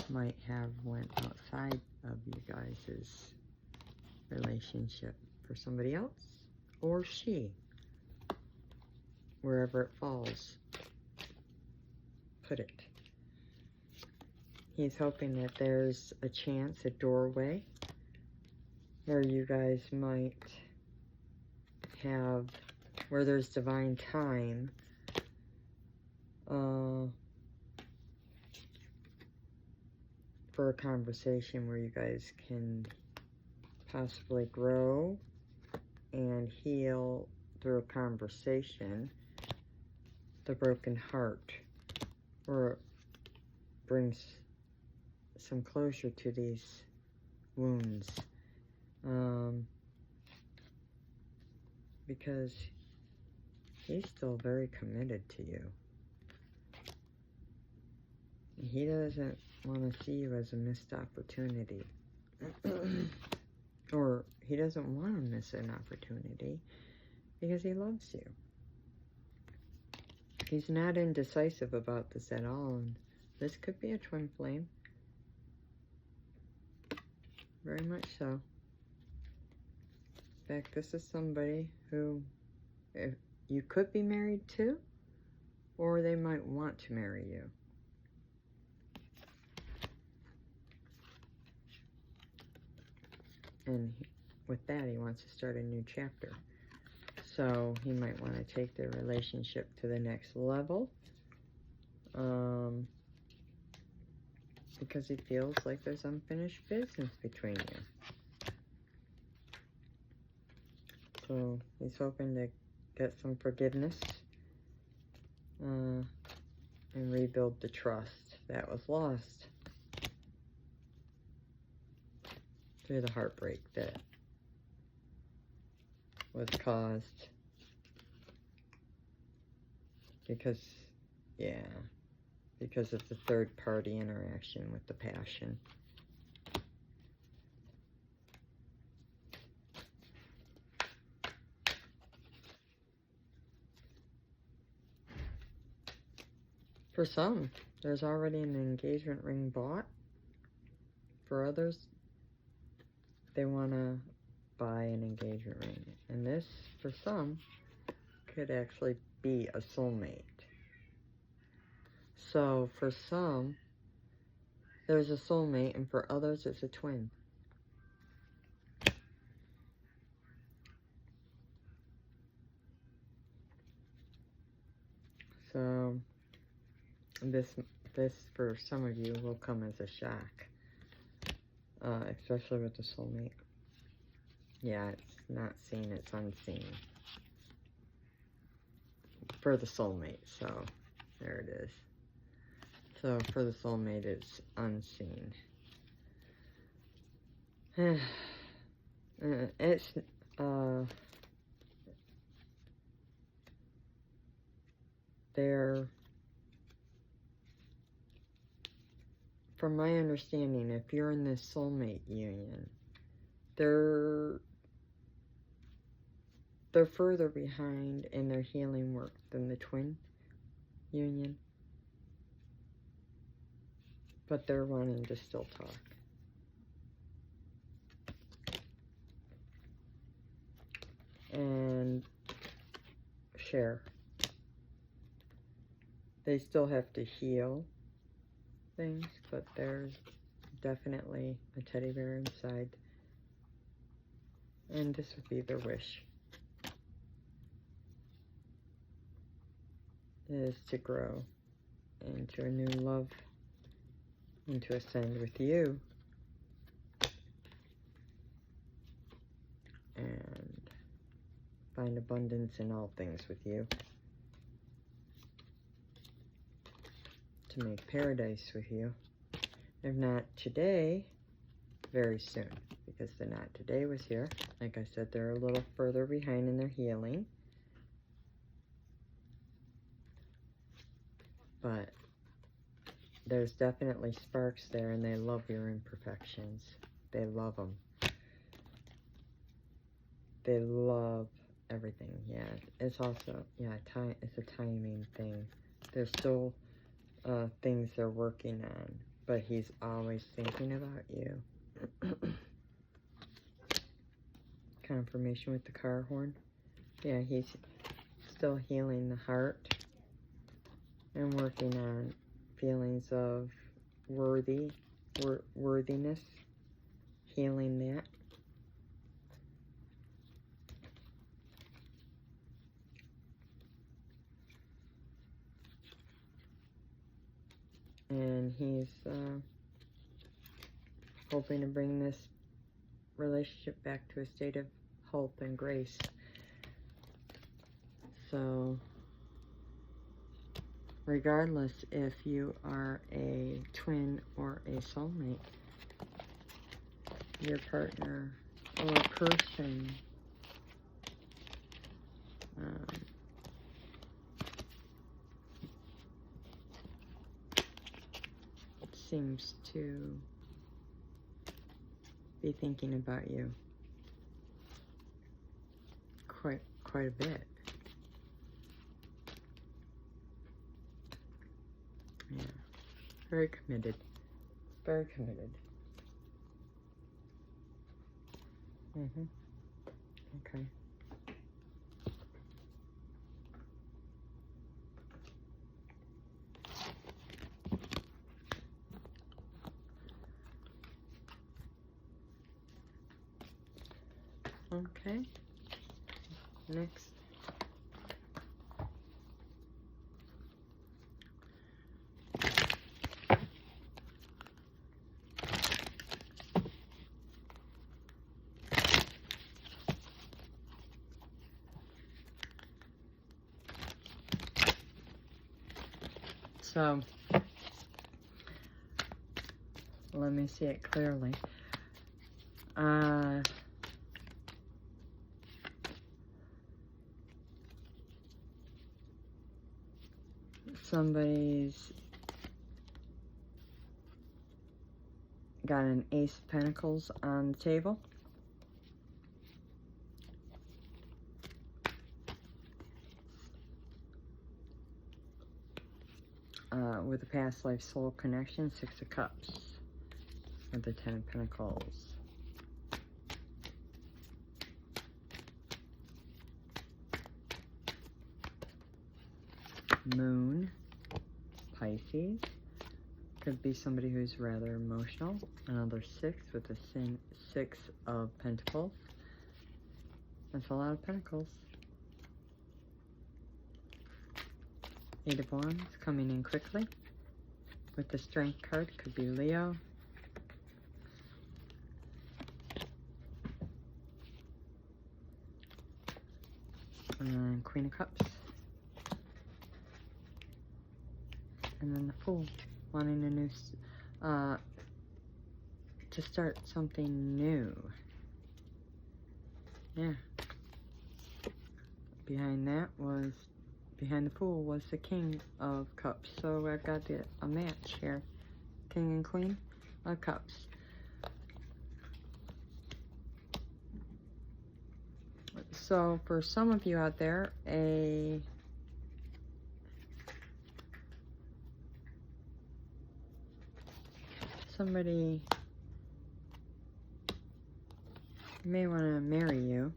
might have went outside of you guys' relationship for somebody else, or she, wherever it falls, put it. He's hoping that there's a chance, a doorway, where you guys might have, where there's divine time, for a conversation where you guys can possibly grow and heal through a conversation the broken heart, or it brings some closure to these wounds, because he's still very committed to you. He doesn't want to see you as a missed opportunity. Or he doesn't want to miss an opportunity because he loves you. He's not indecisive about this at all, and this could be a twin flame. Very much so. In fact, this is somebody who you could be married to, or they might want to marry you. And with that, he wants to start a new chapter. So he might want to take their relationship to the next level, because he feels like there's unfinished business between you. So he's hoping to get some forgiveness and rebuild the trust that was lost. through the heartbreak that was caused because, yeah, because of the third party interaction with the passion. For some, there's already an engagement ring bought. For others, they want to buy an engagement ring. And this, for some, could actually be a soulmate. So, for some, there's a soulmate, and for others, it's a twin. So, this for some of you will come as a shock, especially with the soulmate. Yeah, it's not seen, it's unseen for the soulmate. So there it is. So for the soulmate, it's unseen. It's they're, from my understanding, if you're in this soulmate union, they're further behind in their healing work than the twin union, but they're wanting to still talk. And share. They still have to heal things, but there's definitely a teddy bear inside. And this would be their wish, is to grow into a new love and to ascend with you. And find abundance in all things with you. To make paradise with you. If not today, very soon. Because the not today was here. Like I said, they're a little further behind in their healing. But there's definitely sparks there, and they love your imperfections. They love them. They love everything. Yeah, it's also, yeah, it's a timing thing. There's still things they're working on, but he's always thinking about you. Confirmation with the car horn. Yeah, he's still healing the heart and working on feelings of worthiness, healing that. And he's hoping to bring this relationship back to a state of health and grace. So, regardless if you are a twin or a soulmate, your partner or person seems to be thinking about you quite a bit. Yeah, very committed. Very committed. Okay. Okay. Next. So, let me see it clearly. Somebody's got an Ace of Pentacles on the table. With a past life soul connection, Six of Cups, with the Ten of Pentacles. Moon, Pisces. Could be somebody who's rather emotional. Another 6 with the Six of Pentacles. That's a lot of Pentacles. Eight of Wands coming in quickly. With the Strength card, could be Leo. And Queen of Cups. And then the Fool, wanting a new, to start something new. Yeah. Behind the Fool was the King of Cups. So I've got a match here. King and Queen of Cups. So for some of you out there, somebody may want to marry you.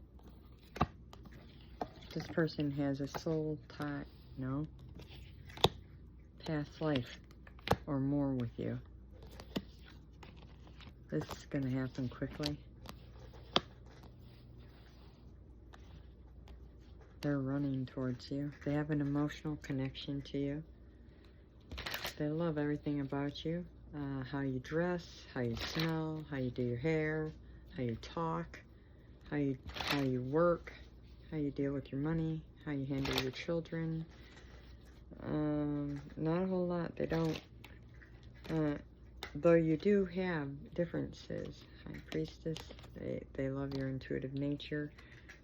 This person has a soul tie, no, past life or more with you. This is going to happen quickly. They're running towards you. They have an emotional connection to you. They love everything about you. How you dress, how you smell, how you do your hair, how you talk, how you work, how you deal with your money, how you handle your children. Not a whole lot. They don't, though you do have differences. High Priestess, they love your intuitive nature.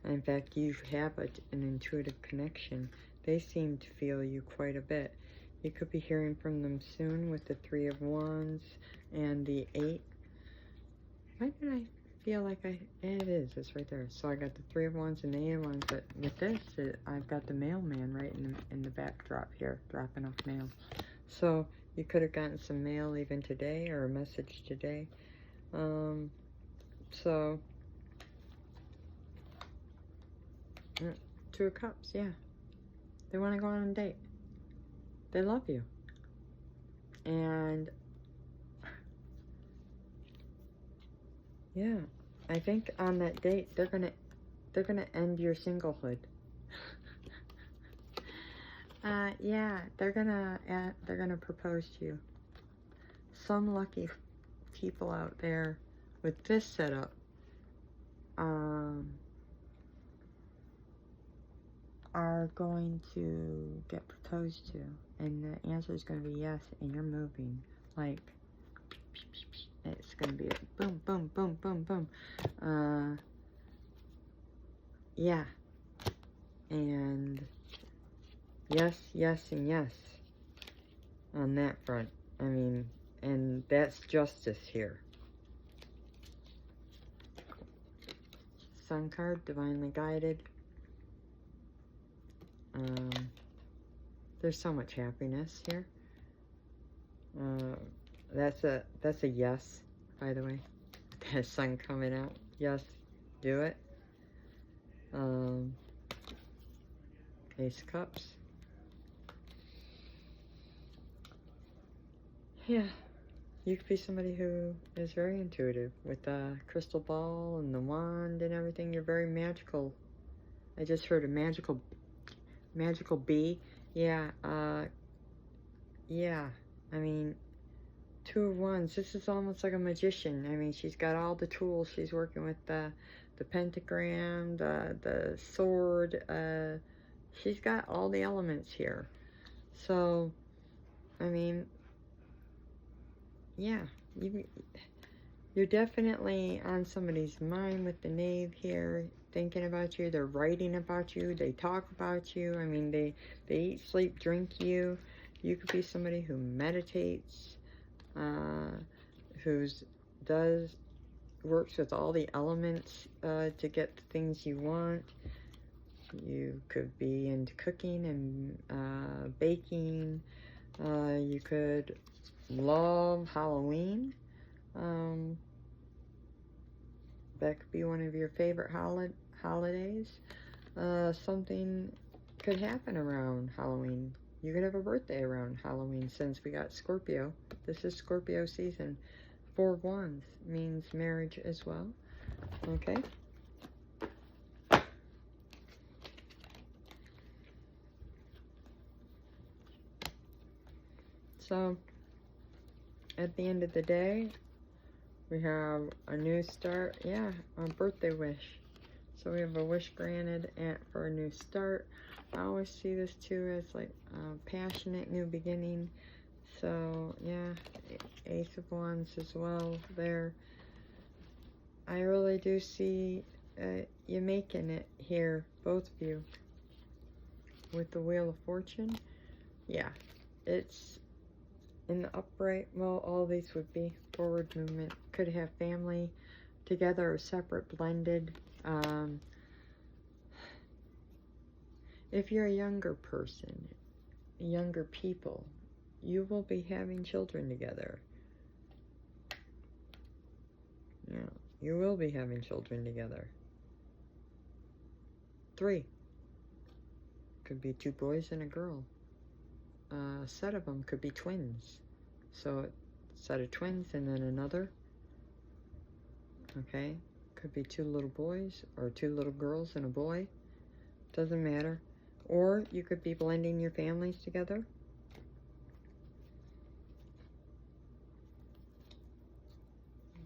In fact, you have an intuitive connection. They seem to feel you quite a bit. You could be hearing from them soon with the Three of Wands and the 8. Why did I feel like it is. It's right there. So I got the Three of Wands and the 8 of Wands, but with this, I've got the mailman right in the backdrop here, dropping off mail. So you could have gotten some mail even today, or a message today. So, Two of Cups, yeah. They want to go on a date. They love you. And yeah, I think on that date they're gonna end your singlehood. Yeah, they're gonna propose to you. Some lucky people out there with this setup are going to get proposed to, and the answer is going to be yes, and you're moving. Like, it's going to be a boom, boom, boom, boom, boom. Yeah. And yes, yes, and yes on that front. I mean, and that's justice here. Sun card, divinely guided. There's so much happiness here. That's a yes, by the way. That sun coming out. Yes, do it. Ace of Cups. Yeah, you could be somebody who is very intuitive with the crystal ball and the wand and everything. You're very magical. I just heard a magical bee. Yeah, yeah. I mean, Two of Wands. This is almost like a magician. I mean, she's got all the tools. She's working with the pentagram, the sword. She's got all the elements here. So, I mean, yeah. You're definitely on somebody's mind with the knave here, thinking about you. They're writing about you. They talk about you. I mean, they eat, sleep, drink you. You could be somebody who meditates, who's works with all the elements to get the things you want. You could be into cooking and baking. You could love Halloween. That could be one of your favorite holidays. Something could happen around Halloween. You could have a birthday around Halloween since we got Scorpio. This is Scorpio season. 4 of Wands means marriage as well. Okay. So, at the end of the day, we have a new start. Yeah, a birthday wish. So we have a wish granted for a new start. I always see this too as like a passionate new beginning. So yeah, Ace of Wands as well there. I really do see you making it here, both of you. With the Wheel of Fortune. Yeah, it's in the upright. Well, all these would be forward movement. Could have family together or separate, blended. If you're a younger person, younger people, you will be having children together. Yeah, you will be having children together. 3. Could be 2 boys and a girl. A set of them could be twins. So, a set of twins and then another. Okay, could be 2 little boys or 2 little girls and a boy. Doesn't matter. Or you could be blending your families together.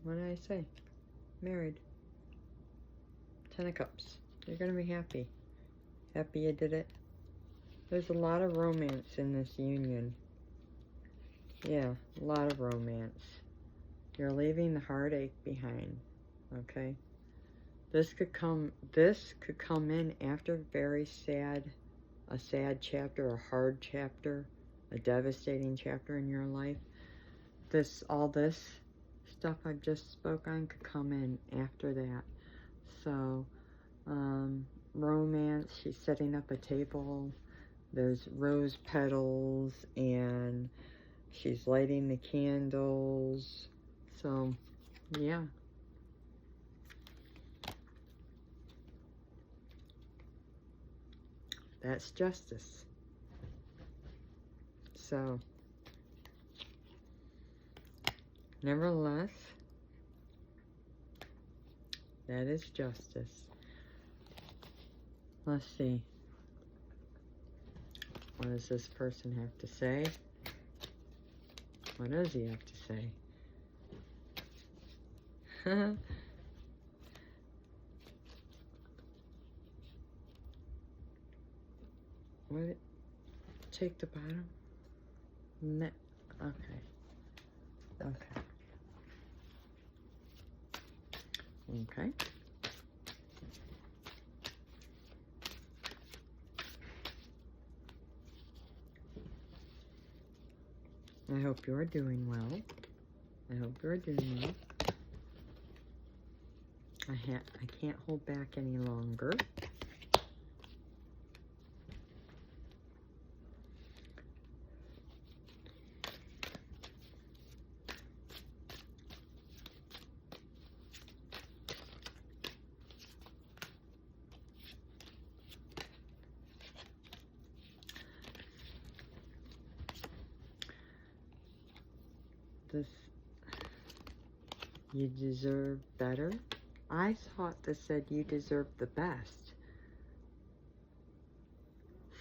What did I say? Married. 10 of Cups. You're going to be happy. Happy you did it. There's a lot of romance in this union. Yeah, a lot of romance. You're leaving the heartache behind. Okay? This could come in after a sad chapter, a hard chapter, a devastating chapter in your life. All this stuff I've just spoke on could come in after that. So, romance, she's setting up a table. There's rose petals and she's lighting the candles. So, yeah. That's justice. So, nevertheless, that is justice. Let's see. What does this person have to say? What does he have to say? What? Take the bottom? Okay. Okay. Okay. I hope you're doing well. I hope you're doing well. I can't hold back any longer. You deserve better. I thought this said you deserve the best.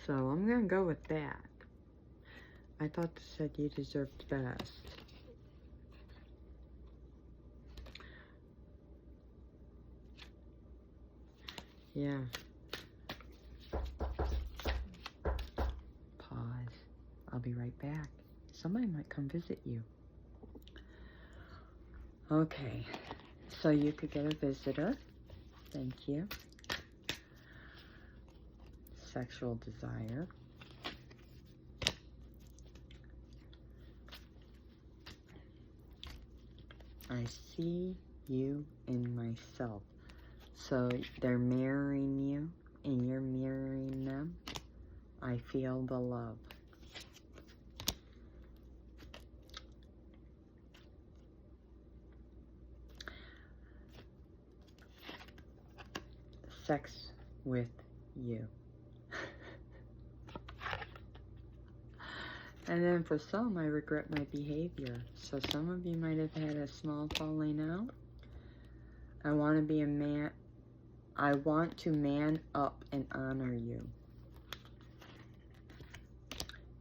So I'm going to go with that. I thought this said you deserve the best. Yeah. Pause. I'll be right back. Somebody might come visit you. Okay, so you could get a visitor. Thank you. Sexual desire. I see you in myself. So they're mirroring you, and you're mirroring them. I feel the love. Sex with you. And then for some, I regret my behavior. So some of you might have had a small falling out. I want to be a man. I want to man up and honor you.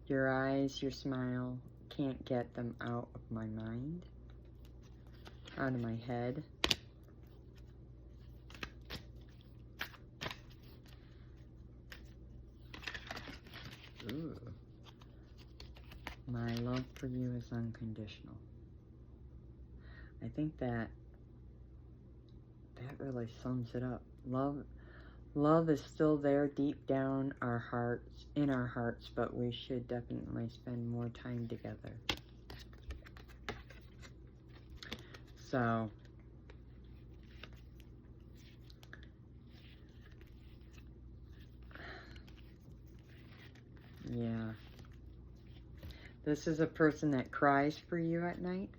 Your eyes, your smile, can't get them out of my mind, out of my head. Ooh. My love for you is unconditional. I think that really sums it up. Love is still there deep down our hearts, in our hearts, but we should definitely spend more time together. So, yeah. This is a person that cries for you at night.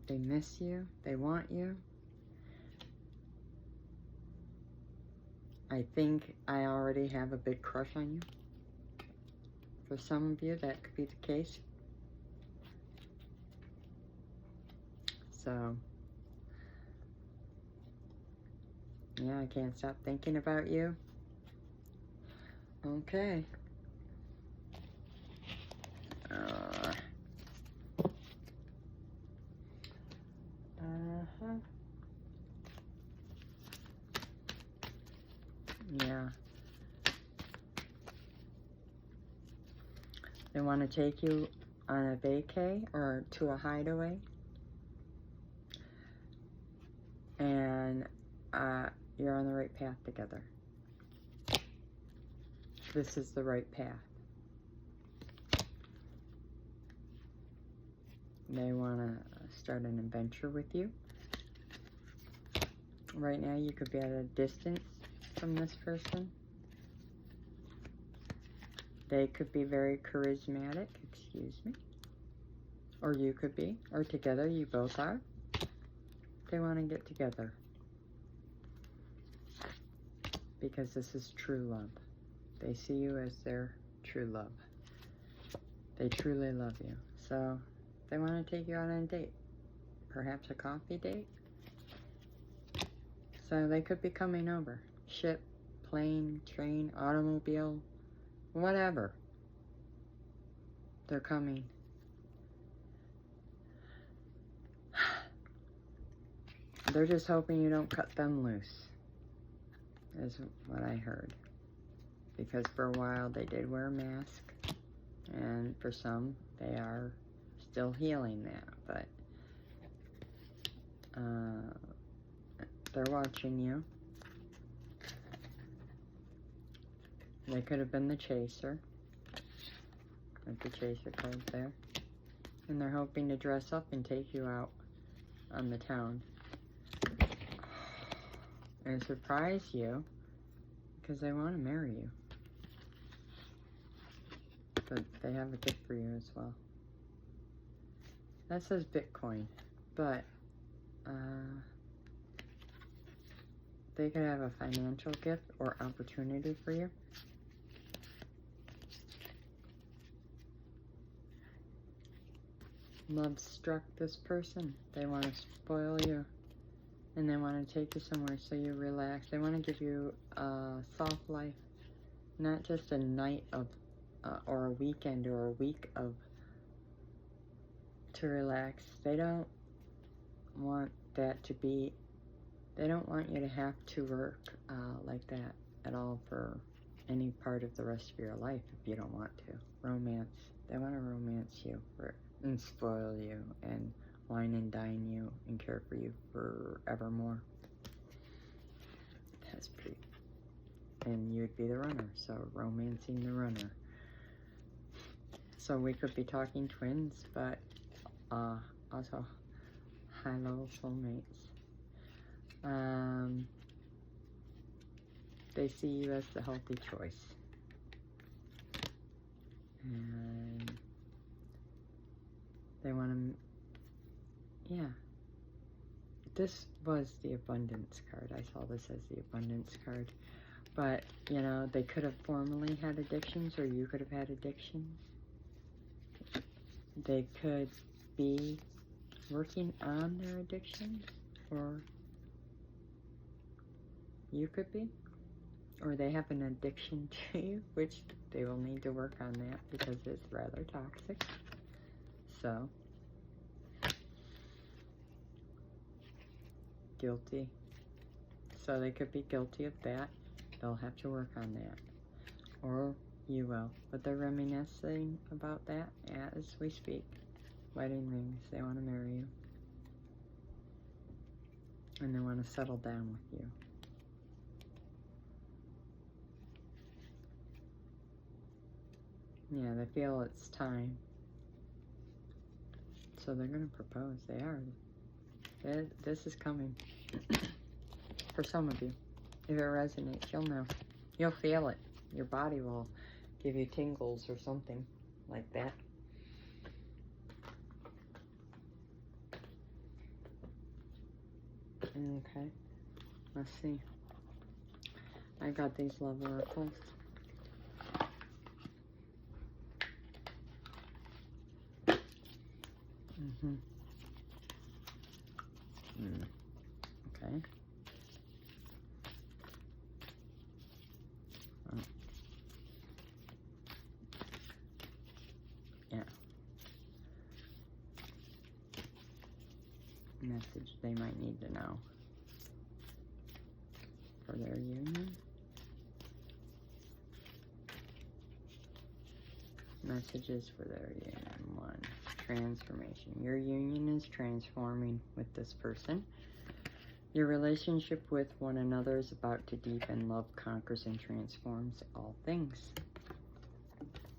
They miss you. They want you. I think I already have a big crush on you. For some of you, that could be the case. So, yeah, I can't stop thinking about you. Okay. Yeah. They want to take you on a vacay or to a hideaway. And you're on the right path together. This is the right path. They want to start an adventure with you. Right now, you could be at a distance from this person. They could be very charismatic, excuse me. Or you could be, or together, you both are. They want to get together. Because this is true love. They see you as their true love. They truly love you. So, they want to take you out on a date. Perhaps a coffee date. So, they could be coming over. Ship, plane, train, automobile, whatever. They're coming. They're just hoping you don't cut them loose, is what I heard. Because for a while they did wear a mask, and for some they are still healing that, but they're watching you. They could have been the chaser, with the chaser card there, and they're hoping to dress up and take you out on the town and surprise you, because they want to marry you. But they have a gift for you as well. That says Bitcoin, but they could have a financial gift or opportunity for you. Love struck this person. They want to spoil you. And they want to take you somewhere so you relax. They want to give you a soft life. Not just a night of, or a weekend or a week of, to relax. They don't want that to be, they don't want you to have to work like that at all for any part of the rest of your life if you don't want to. Romance. They want to romance you and spoil you and wine and dine you and care for you forevermore. That's pretty. And you'd be the runner, so romancing the runner. So we could be talking twins, but also high-level soulmates. They see you as the healthy choice. And they want to, yeah. This was the abundance card. I saw this as the abundance card. But, you know, they could have formerly had addictions, or you could have had addictions. They could be working on their addictions, or you could be. Or they have an addiction to you, which they will need to work on that because it's rather toxic. So, guilty. So they could be guilty of that. They'll have to work on that. Or you will. But they're reminiscing about that as we speak. Wedding rings. They want to marry you. And they want to settle down with you. Yeah, they feel it's time. So they're going to propose. They are. This is coming. For some of you. If it resonates, you'll know. You'll feel it. Your body will give you tingles or something like that. Okay. Let's see. I got these love oracles. Okay. Oh. Yeah. Message they might need to know for their union. Messages for their union. 1. Transformation. Your union is transforming with this person. Your relationship with one another is about to deepen. Love conquers and transforms all things.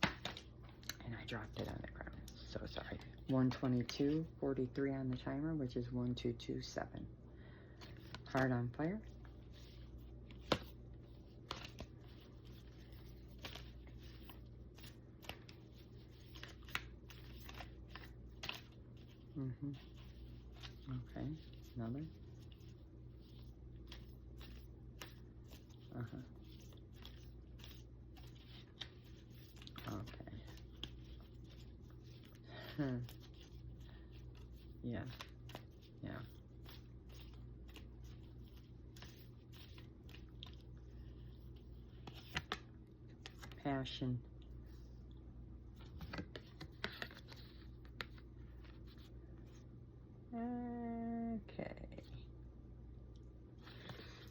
And I dropped it on the ground. So sorry. 122:43 on the timer, which is 1227. Heart on fire. Okay. Another. Okay. Yeah. Yeah. Passion. Okay.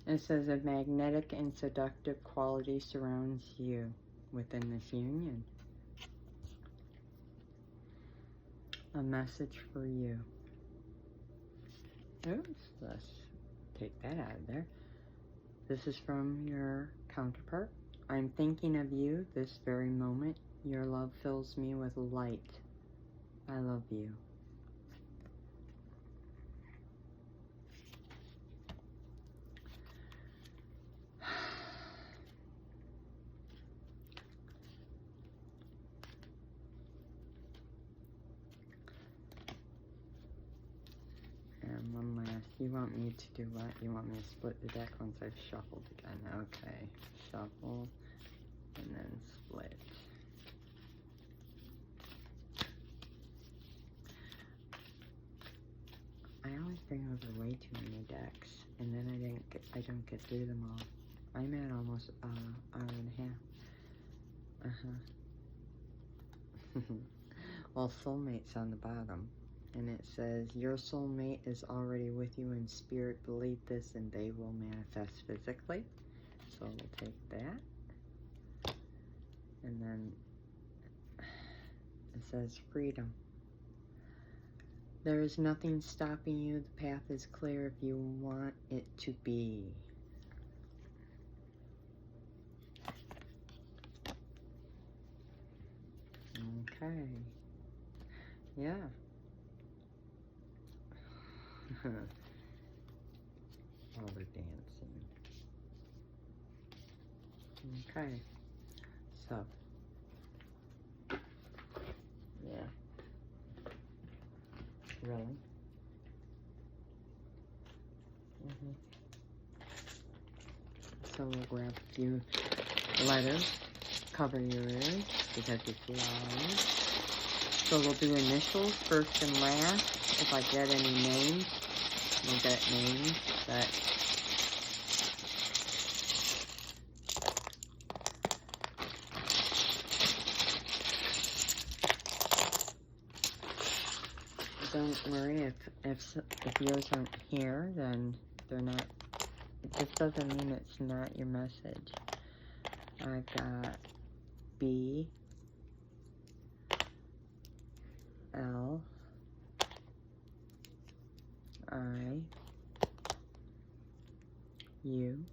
It says a magnetic and seductive quality surrounds you within this union. A message for you. Oops, let's take that out of there. This is from your counterpart. I'm thinking of you this very moment. Your love fills me with light. I love you. And one last. You want me to do what? You want me to split the deck once I've shuffled again. Okay. Shuffle and then split. I always bring over way too many decks, and then I don't get through them all. I'm at almost an hour and a half. Well, soulmate's on the bottom, and it says your soulmate is already with you in spirit. Believe this, and they will manifest physically. So we'll take that, and then it says freedom. There is nothing stopping you. The path is clear if you want it to be. Okay. Yeah. All the dancing. Okay. So. Yeah. Really? So we'll grab a few letters. Cover your ears because it's loud. So we'll do initials first and last. If I get any names, we'll get names. But don't worry if yours aren't here, then they're not. It just doesn't mean it's not your message. I've got B, L, I, U,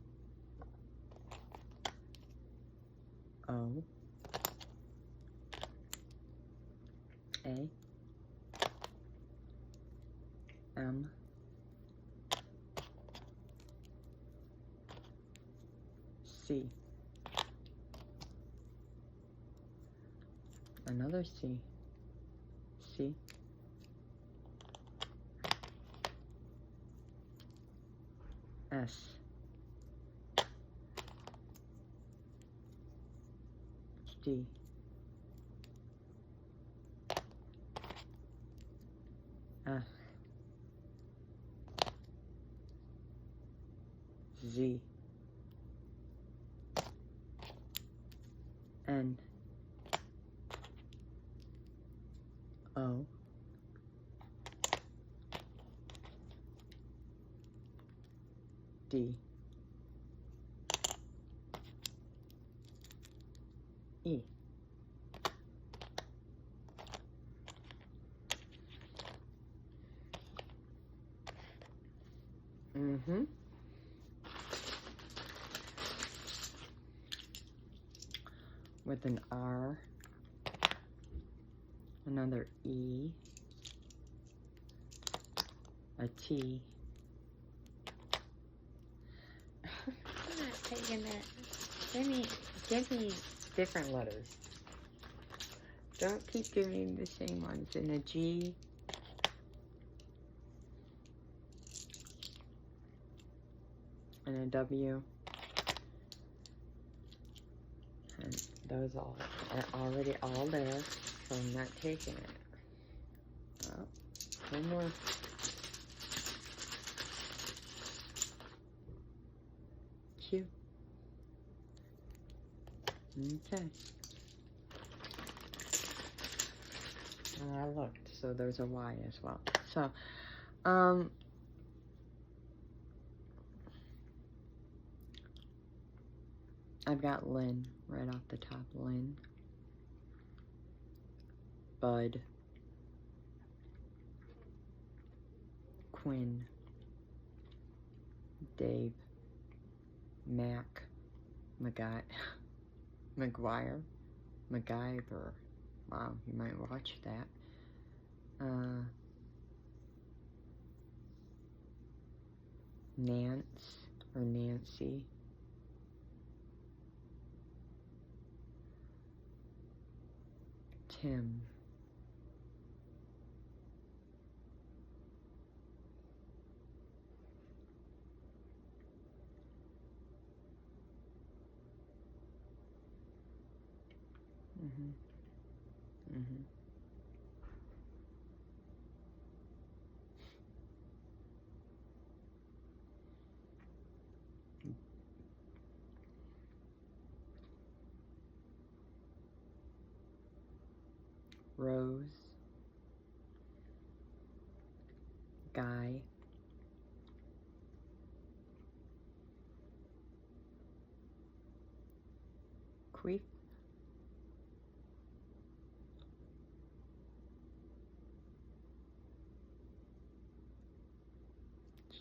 O, A, M, C. Another C. C. S. D. F. Z. N. O. D. E. With an R, another E, a T. I'm not taking that. Give me different letters. Don't keep giving me the same ones. And a G, and a W. And those all are already all there, so I'm not taking it. Oh, one more. Q. Okay. And I looked, so there's a Y as well. So, I've got Lynn right off the top. Lynn, Bud, Quinn, Dave, Mac, McGuire, MacGyver. Wow, you might watch that. Nance or Nancy. Tim. Rose, Guy, Queef,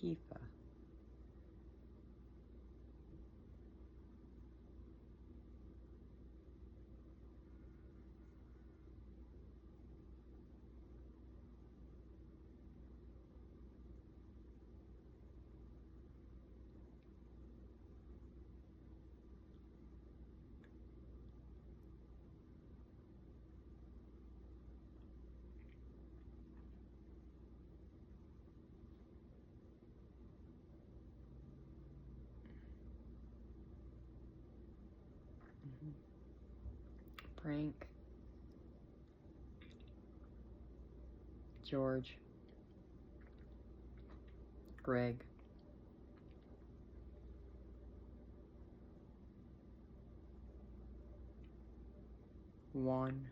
Tifa. Frank, George, Greg, Juan,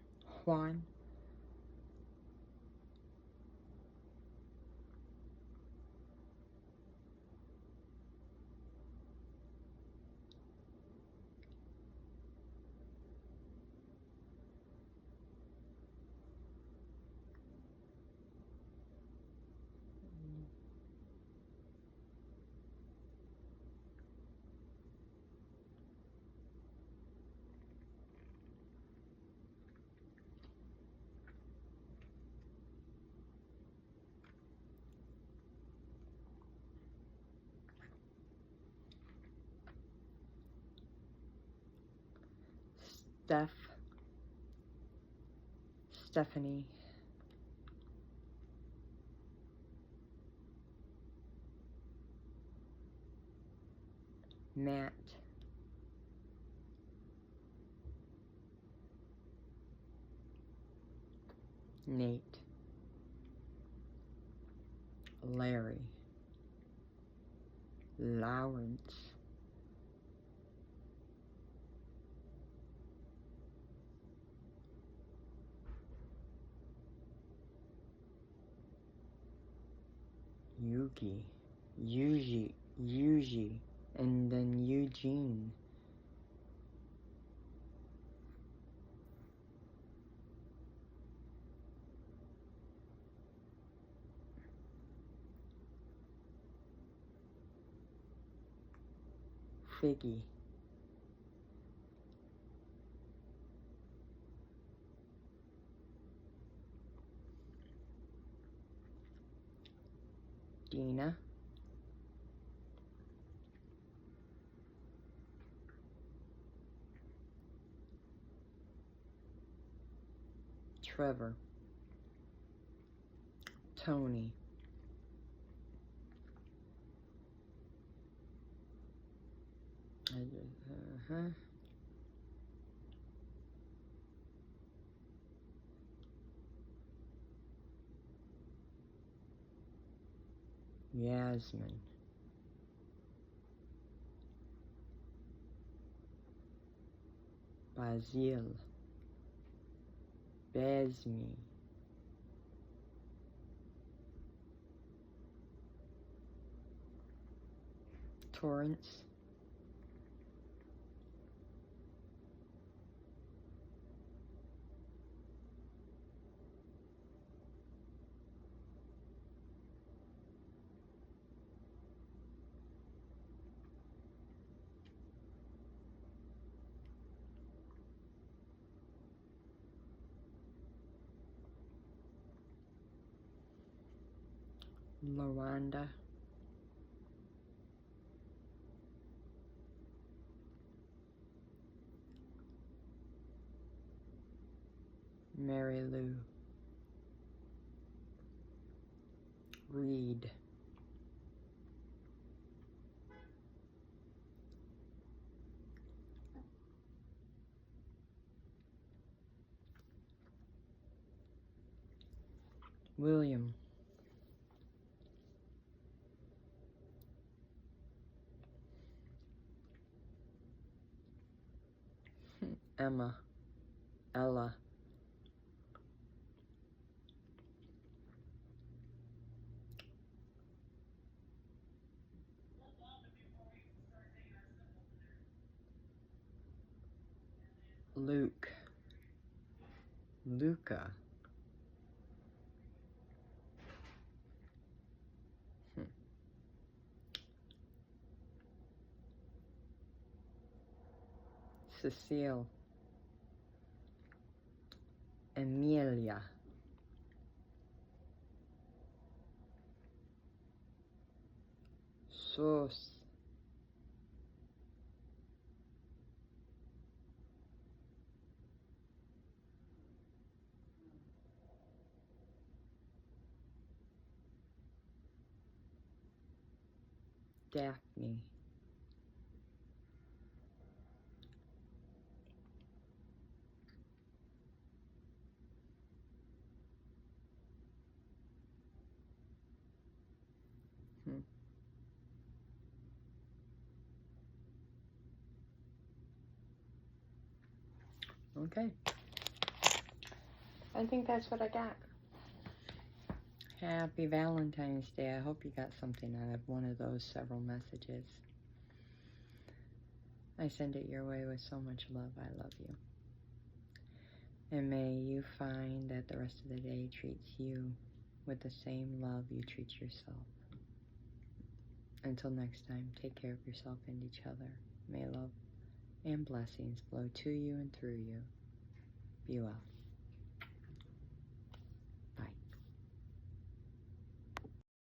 Stephanie, Matt, Nate, Larry, Lawrence, Yuji, and then Eugene, Figgy, Dina, Trevor, Tony, Yasmin, Basil, Besme, Torrance, Lawanda, Mary Lou, Reed, William, Emma, Ella, Luke, Luca, Cecile, Amelia, Sus, Daphne, Okay. I think that's what I got. Happy Valentine's Day. I hope you got something out of one of those several messages. I send it your way with so much love. I love you. And may you find that the rest of the day treats you with the same love you treat yourself. Until next time, take care of yourself and each other. May love and blessings flow to you and through you. Be well.